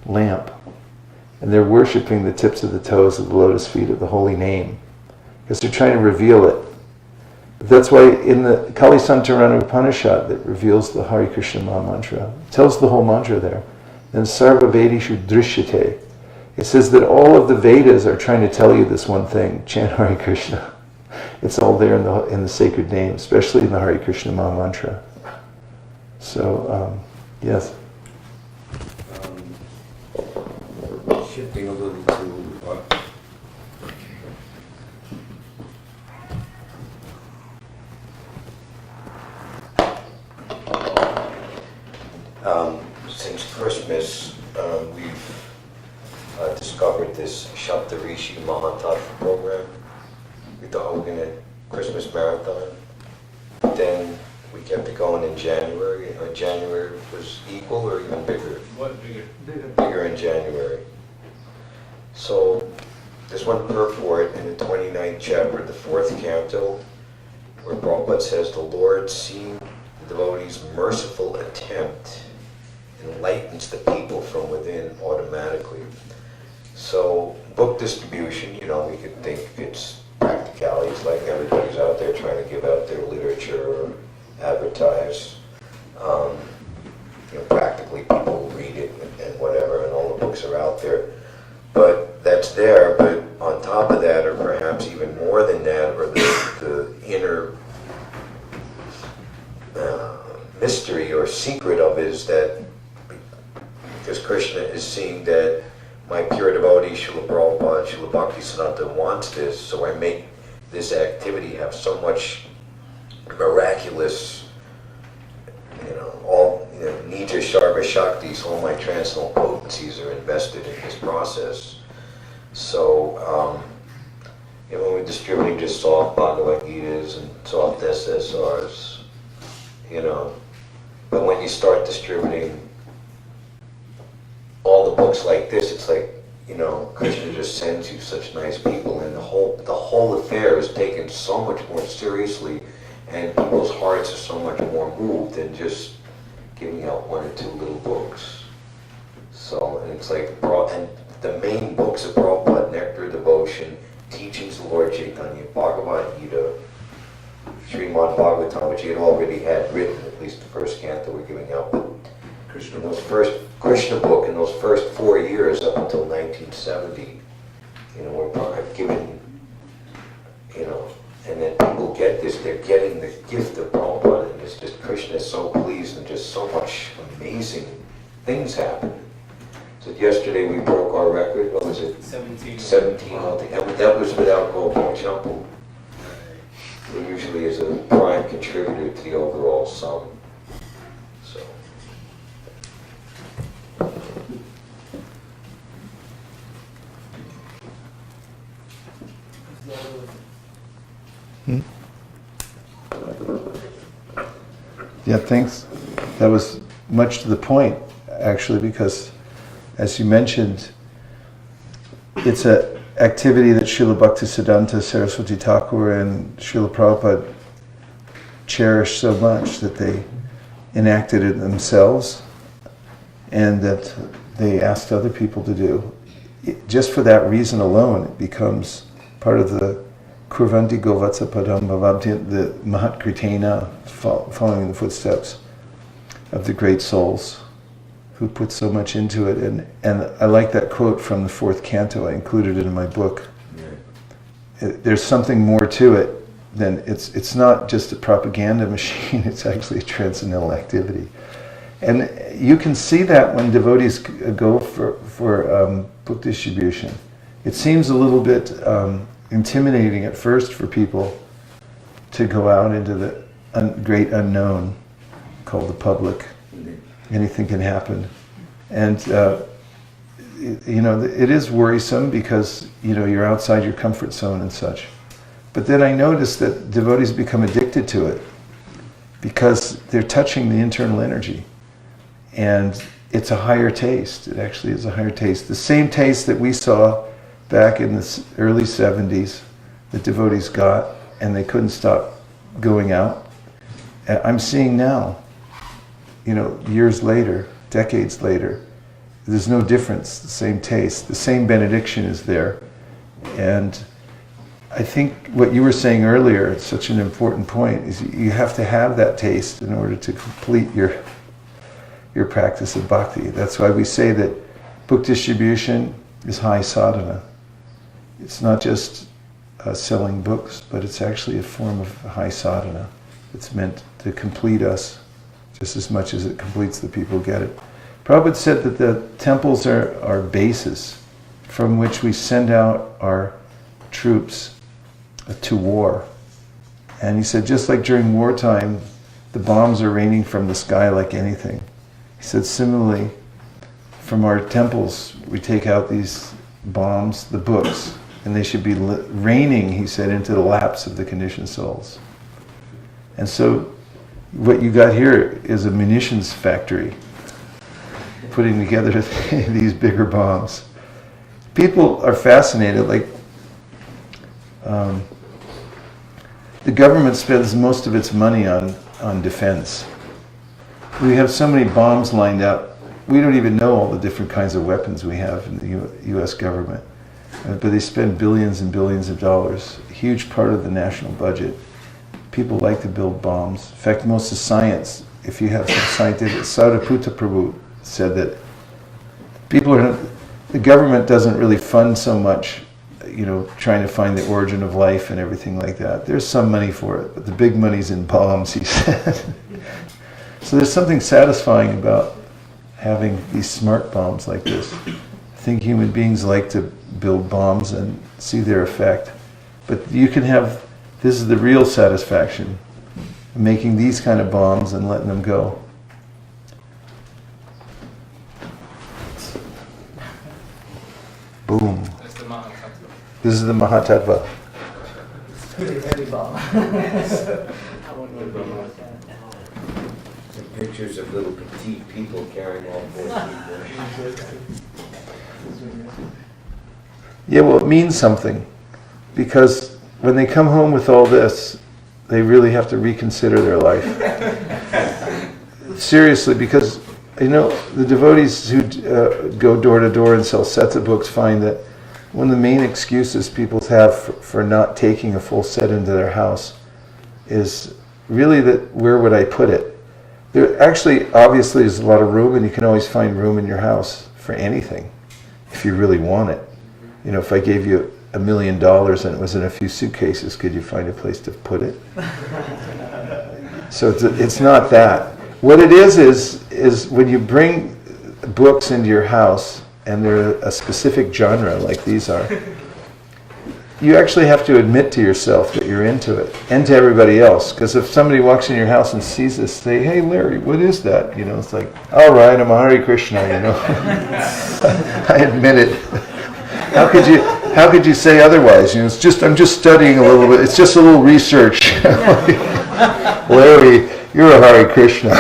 S1: lamp, and they're worshipping the tips of the toes of the lotus feet of the holy name, because they're trying to reveal it. That's why in the Kali Santarana Upanishad that reveals the Hare Krishna Maha Mantra, it tells the whole mantra there. Then Sarva Vedishu Drishyate. It says that all of the Vedas are trying to tell you this one thing: chant Hare Krishna. It's all there in the sacred name, especially in the Hare Krishna Maha Mantra. So, yes.
S5: Shifting a little to since Christmas, we've discovered this Shaptarishi Mahatattva program with the Hogan Christmas Marathon. Then we kept it going in January. January was equal or even bigger?
S6: What bigger?
S5: Bigger in January. So there's one purport in the 29th chapter of the 4th canto where Prabhupada says, the Lord, seeing the devotee's merciful attempt, enlightens the people from within automatically. So book distribution, we could think it's practicalities, like everybody's out there trying to give out their literature or advertise. Practically people read it and whatever, and all the books are out there. But that's there, but on top of that, or perhaps even more than that, or the inner mystery or secret of it is that because Krishna is seeing that my pure devotee, Srila Prabhupada, Srila Bhaktisiddhanta wants this, so I make this activity have so much miraculous, all Nija Sharva Shaktis, all my transcendental potencies are invested in this process. So, when we're distributing just soft Bhagavad Gitas and soft SSRs, but when you start distributing all the books like this, it's like, Krishna just sends you such nice people, and the whole affair is taken so much more seriously, and people's hearts are so much more moved than just giving out one or two little books. So, and it's like, and the main books of Prabhupada, Nectar Devotion, Teachings of Lord Chaitanya, Bhagavad Gita, Srimad Bhagavatam, which he had already had written, at least the first canto we're giving out, but in those first Krishna book, in those first 4 years up until 1970, we're given, and then people get this, they're getting the gift of Prabhupada, and it's just, Krishna is so pleased, and just so much amazing things happen. So yesterday we broke our record, what was it? 17 altogether, and that was without Gopal Champu, who usually is a prime contributor to the overall sum. So.
S1: Yeah, thanks. That was much to the point, actually, because, as you mentioned, it's an activity that Srila Bhaktisiddhanta Saraswati Thakur and Srila Prabhupada cherished so much that they enacted it themselves and that they asked other people to do. Just for that reason alone, it becomes part of the kurvanti govatsa padam bhavabdi, the Mahat Kritena, following in the footsteps of the great souls who put so much into it. And I like that quote from the 4th canto. I included it in my book. There's something more to it than it's not just a propaganda machine, it's actually a transcendental activity. And you can see that when devotees go for book distribution. It seems a little bit intimidating at first for people to go out into the great unknown called the public. Anything can happen. And it is worrisome because you're outside your comfort zone and such. But then I noticed that devotees become addicted to it because they're touching the internal energy. And it's a higher taste. It actually is a higher taste. The same taste that we saw back in the early 70s that devotees got, and they couldn't stop going out. I'm seeing now, years later, decades later, there's no difference, the same taste, the same benediction is there. And I think what you were saying earlier, it's such an important point, is you have to have that taste in order to complete your practice of bhakti. That's why we say that book distribution is high sadhana. It's not just selling books, but it's actually a form of high sadhana. It's meant to complete us just as much as it completes the people who get it. Prabhupada said that the temples are bases from which we send out our troops to war. And he said, just like during wartime, the bombs are raining from the sky like anything. He said, similarly, from our temples, we take out these bombs, the books, and they should be raining, he said, into the laps of the conditioned souls. And so, what you got here is a munitions factory, putting together these bigger bombs. People are fascinated, like, the government spends most of its money on defense. We have so many bombs lined up, we don't even know all the different kinds of weapons we have in the US government. But they spend billions and billions of dollars, a huge part of the national budget. People like to build bombs. In fact, most of science, if you have some scientific, Sariputta Prabhu said that the government doesn't really fund so much, trying to find the origin of life and everything like that. There's some money for it, but the big money's in bombs, he said. So there's something satisfying about having these smart bombs like this. I think human beings like to build bombs and see their effect. But you can have, this is the real satisfaction, making these kind of bombs and letting them go. Boom.
S6: That's the Mahatattva.
S1: This is the Mahatattva.
S2: Pretty heavy bomb.
S5: And pictures of little petite people carrying all 4 people.
S1: Yeah, well, it means something. Because when they come home with all this, they really have to reconsider their life. Seriously, because, the devotees who go door to door and sell sets of books find that one of the main excuses people have for not taking a full set into their house is really that, where would I put it? There actually, obviously, there's a lot of room, and you can always find room in your house for anything, if you really want it. If I gave you $1 million and it was in a few suitcases, could you find a place to put it? So it's not that. What it is when you bring books into your house, and they're a specific genre like these are, you actually have to admit to yourself that you're into it, and to everybody else. Because if somebody walks in your house and sees this, say, "Hey Larry, what is that?" It's like, all right, I'm a Hare Krishna, I admit it. How could you say otherwise? I'm just studying a little bit. It's just a little research. Larry, you're a Hare Krishna.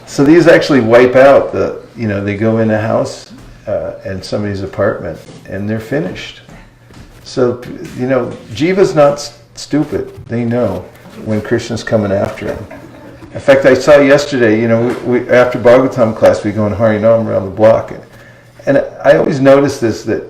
S1: So these actually wipe out they go in a house and somebody's apartment and they're finished. So, Jiva's not stupid. They know when Krishna's coming after them. In fact, I saw yesterday, we after Bhagavatam class, we go in Harinam around the block. And I always notice this, that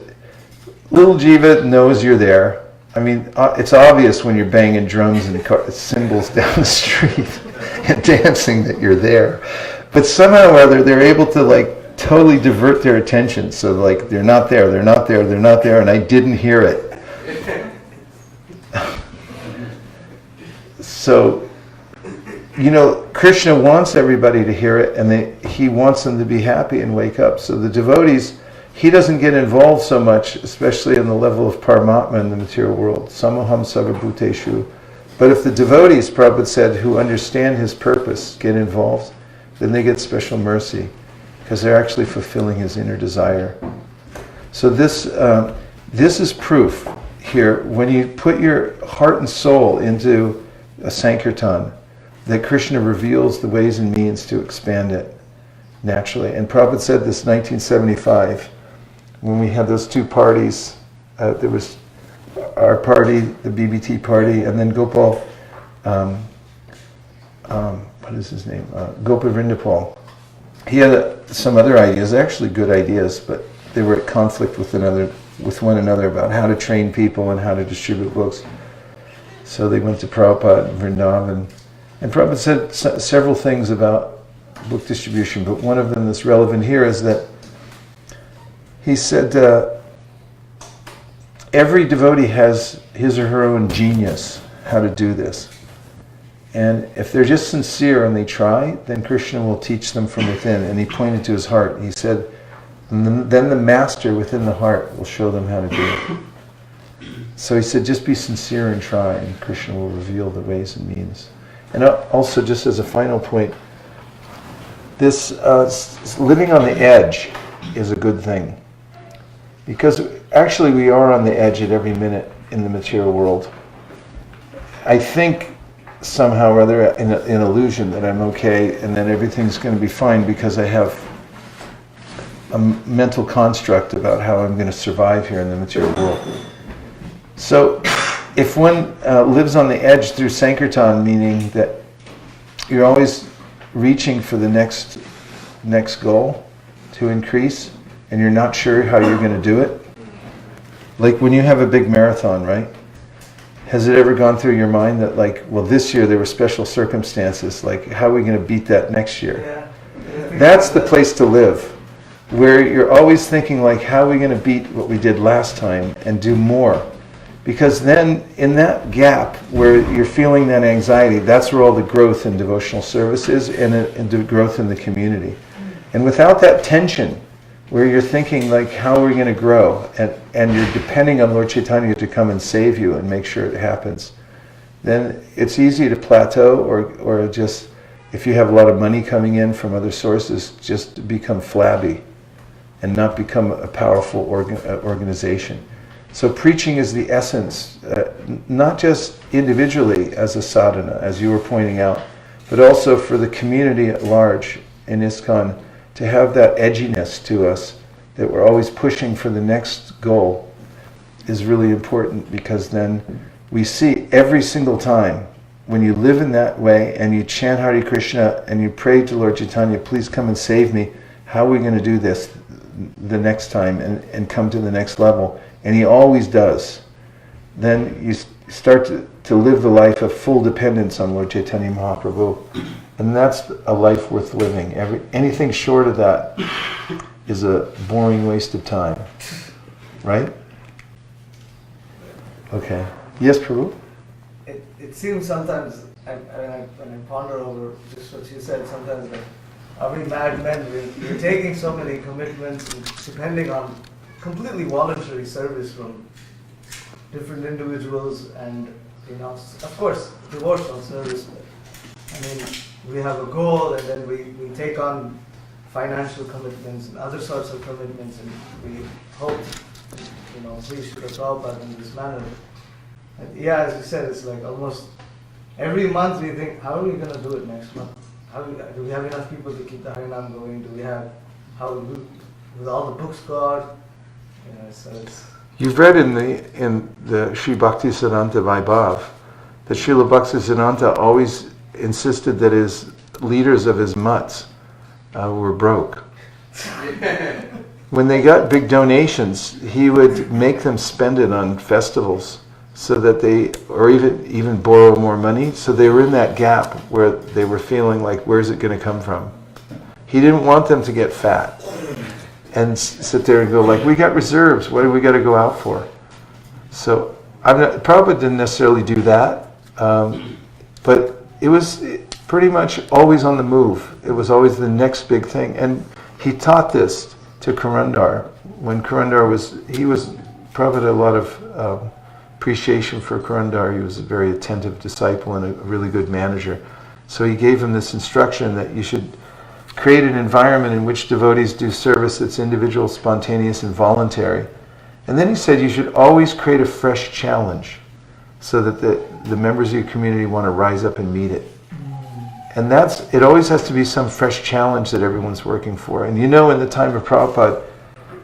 S1: Little Jiva knows you're there. I mean, it's obvious when you're banging drums and cymbals down the street and dancing that you're there. But somehow or other, they're able to like totally divert their attention. So like, they're not there, they're not there, they're not there, and I didn't hear it. So, you know, Krishna wants everybody to hear it, and he wants them to be happy and wake up. So the devotees, he doesn't get involved so much, especially on the level of Paramatma in the material world. Samaham sarvabhuteshu. But if the devotees, Prabhupada said, who understand his purpose, get involved, then they get special mercy, because they're actually fulfilling his inner desire. So this is proof here, when you put your heart and soul into a Sankirtan, that Krishna reveals the ways and means to expand it naturally. And Prabhupada said this in 1975, when we had those two parties. There was our party, the BBT party, and then Gopal, what is his name? Gopavrindapal. He had some other ideas, actually good ideas, but they were at conflict with one another about how to train people and how to distribute books. So they went to Prabhupada and Vrindavan. And Prabhupada said several things about book distribution, but one of them that's relevant here is that he said every devotee has his or her own genius how to do this. And if they're just sincere and they try, then Krishna will teach them from within. And he pointed to his heart. He said, then the master within the heart will show them how to do it. So he said, just be sincere and try, and Krishna will reveal the ways and means. And also, just as a final point, this living on the edge is a good thing. Because actually we are on the edge at every minute in the material world. I think somehow or other in illusion that I'm okay and that everything's going to be fine because I have a mental construct about how I'm going to survive here in the material world. So if one lives on the edge through Sankirtan, meaning that you're always reaching for the next goal to increase, and you're not sure how you're going to do it. Like when you have a big marathon, right? Has it ever gone through your mind that like, well, this year there were special circumstances, like how are we going to beat that next year?
S2: Yeah.
S1: That's the place to live, where you're always thinking like, how are we going to beat what we did last time and do more? Because then in that gap where you're feeling that anxiety, that's where all the growth in devotional service is and the growth in the community. And without that tension, where you're thinking like, how are we going to grow? And you're depending on Lord Chaitanya to come and save you and make sure it happens. Then it's easy to plateau or just, if you have a lot of money coming in from other sources, just to become flabby and not become a powerful organization. So preaching is the essence, not just individually as a sadhana, as you were pointing out, but also for the community at large in ISKCON, to have that edginess to us, that we're always pushing for the next goal, is really important, because then we see every single time when you live in that way and you chant Hare Krishna and you pray to Lord Chaitanya, please come and save me, how are we going to do this the next time and come to the next level? And he always does. Then you start to live the life of full dependence on Lord Chaitanya Mahaprabhu. And that's a life worth living. Anything short of that is a boring waste of time. Right? Okay. Yes, Prabhu?
S2: It seems sometimes, when I ponder over just what you said, sometimes like, are we mad men? We're taking so many commitments and depending on completely voluntary service from different individuals and, of course, devotional service. But, I mean, we have a goal and then we take on financial commitments and other sorts of commitments, and we hope, please should Prabhupada in this manner. And yeah, as you said, it's like almost every month we think, how are we going to do it next month? Do we have enough people to keep the Harinam going? Do we have, with all the books go out? So it's...
S1: You've read in the Sri Bhaktisiddhanta Vaibhav that Srila Bhaktisiddhanta always insisted that his leaders of his mutts were broke. when they got big donations, he would make them spend it on festivals so that they, or even borrow more money. So they were in that gap where they were feeling like, where's it going to come from? He didn't want them to get fat and sit there and go like, we got reserves, what do we got to go out for? So Prabhupada didn't necessarily do that, but it was pretty much always on the move. It was always the next big thing. And he taught this to Karandar. When Karandar Prabhupada had a lot of appreciation for Karandar. He was a very attentive disciple and a really good manager. So he gave him this instruction that you should create an environment in which devotees do service that's individual, spontaneous, and voluntary. And then he said you should always create a fresh challenge so that the members of your community want to rise up and meet it. And it always has to be some fresh challenge that everyone's working for. And in the time of Prabhupada,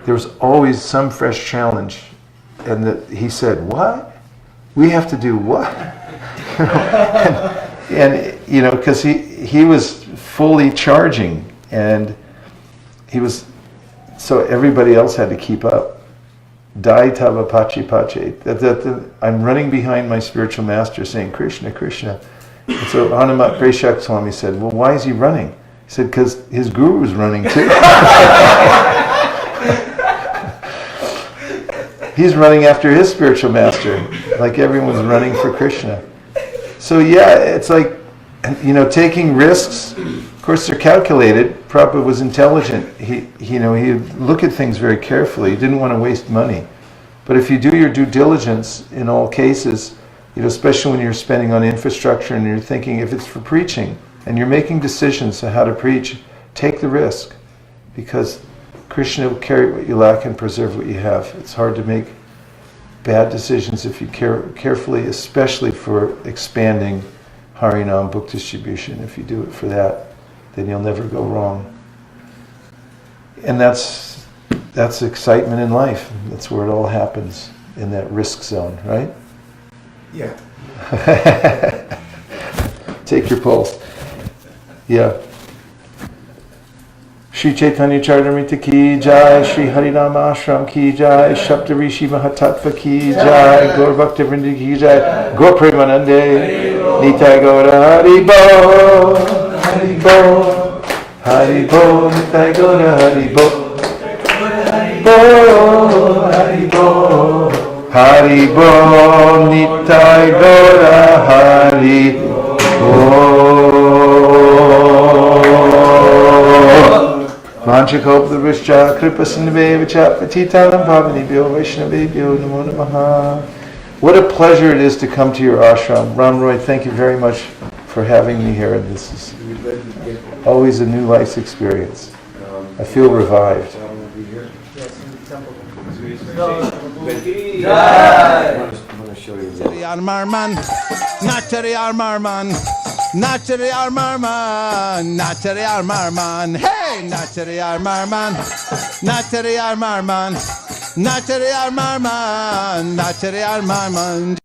S1: there was always some fresh challenge. And he said, what? We have to do what? Because he was fully charging, and so everybody else had to keep up. Dai tava pachi pache. I'm running behind my spiritual master saying, Krishna, Krishna. And so Hanumat Preshak Swami said, well, why is he running? He said, because his guru's running too. He's running after his spiritual master, like everyone's running for Krishna. So yeah, it's like, taking risks. Of course, they're calculated. Prabhupada was intelligent. He look at things very carefully. He didn't want to waste money. But if you do your due diligence in all cases, especially when you're spending on infrastructure and you're thinking if it's for preaching and you're making decisions on how to preach, take the risk, because Krishna will carry what you lack and preserve what you have. It's hard to make bad decisions if you carefully, especially for expanding Harinam book distribution. If you do it for that, then you'll never go wrong. And that's excitement in life. That's where it all happens, in that risk zone, right?
S2: Yeah.
S1: Take your pulse. Yeah. Shri Caitanya-Caritamrta ki jai, Shri Harinama Ashram ki jai, Shapta Rishi Mahatattva ki jai, Gaur Bhakta Vrinda ki jai, Gaur Premanande, Nitai Gaura Haribo, Haribo, Haribo, Nitai Gaura Haribo, Haribo, Haribo, Haribo, Nitai Gaura Haribo. Vanchakopavrischa Kripasinaveva Patitanam Pavanibhyo Vaishnavebhyo Namo Namaha. What a pleasure it is to come to your ashram. Ram Roy, thank you very much for having me here. This is always a new life's experience. I feel revived.
S2: Yes, in the temple.
S7: Natari Armarman, Natari Armarman, Natari Armarman, hey, Natari Armarman, Natari Armarman, Natari Armarman, Natari Armarman.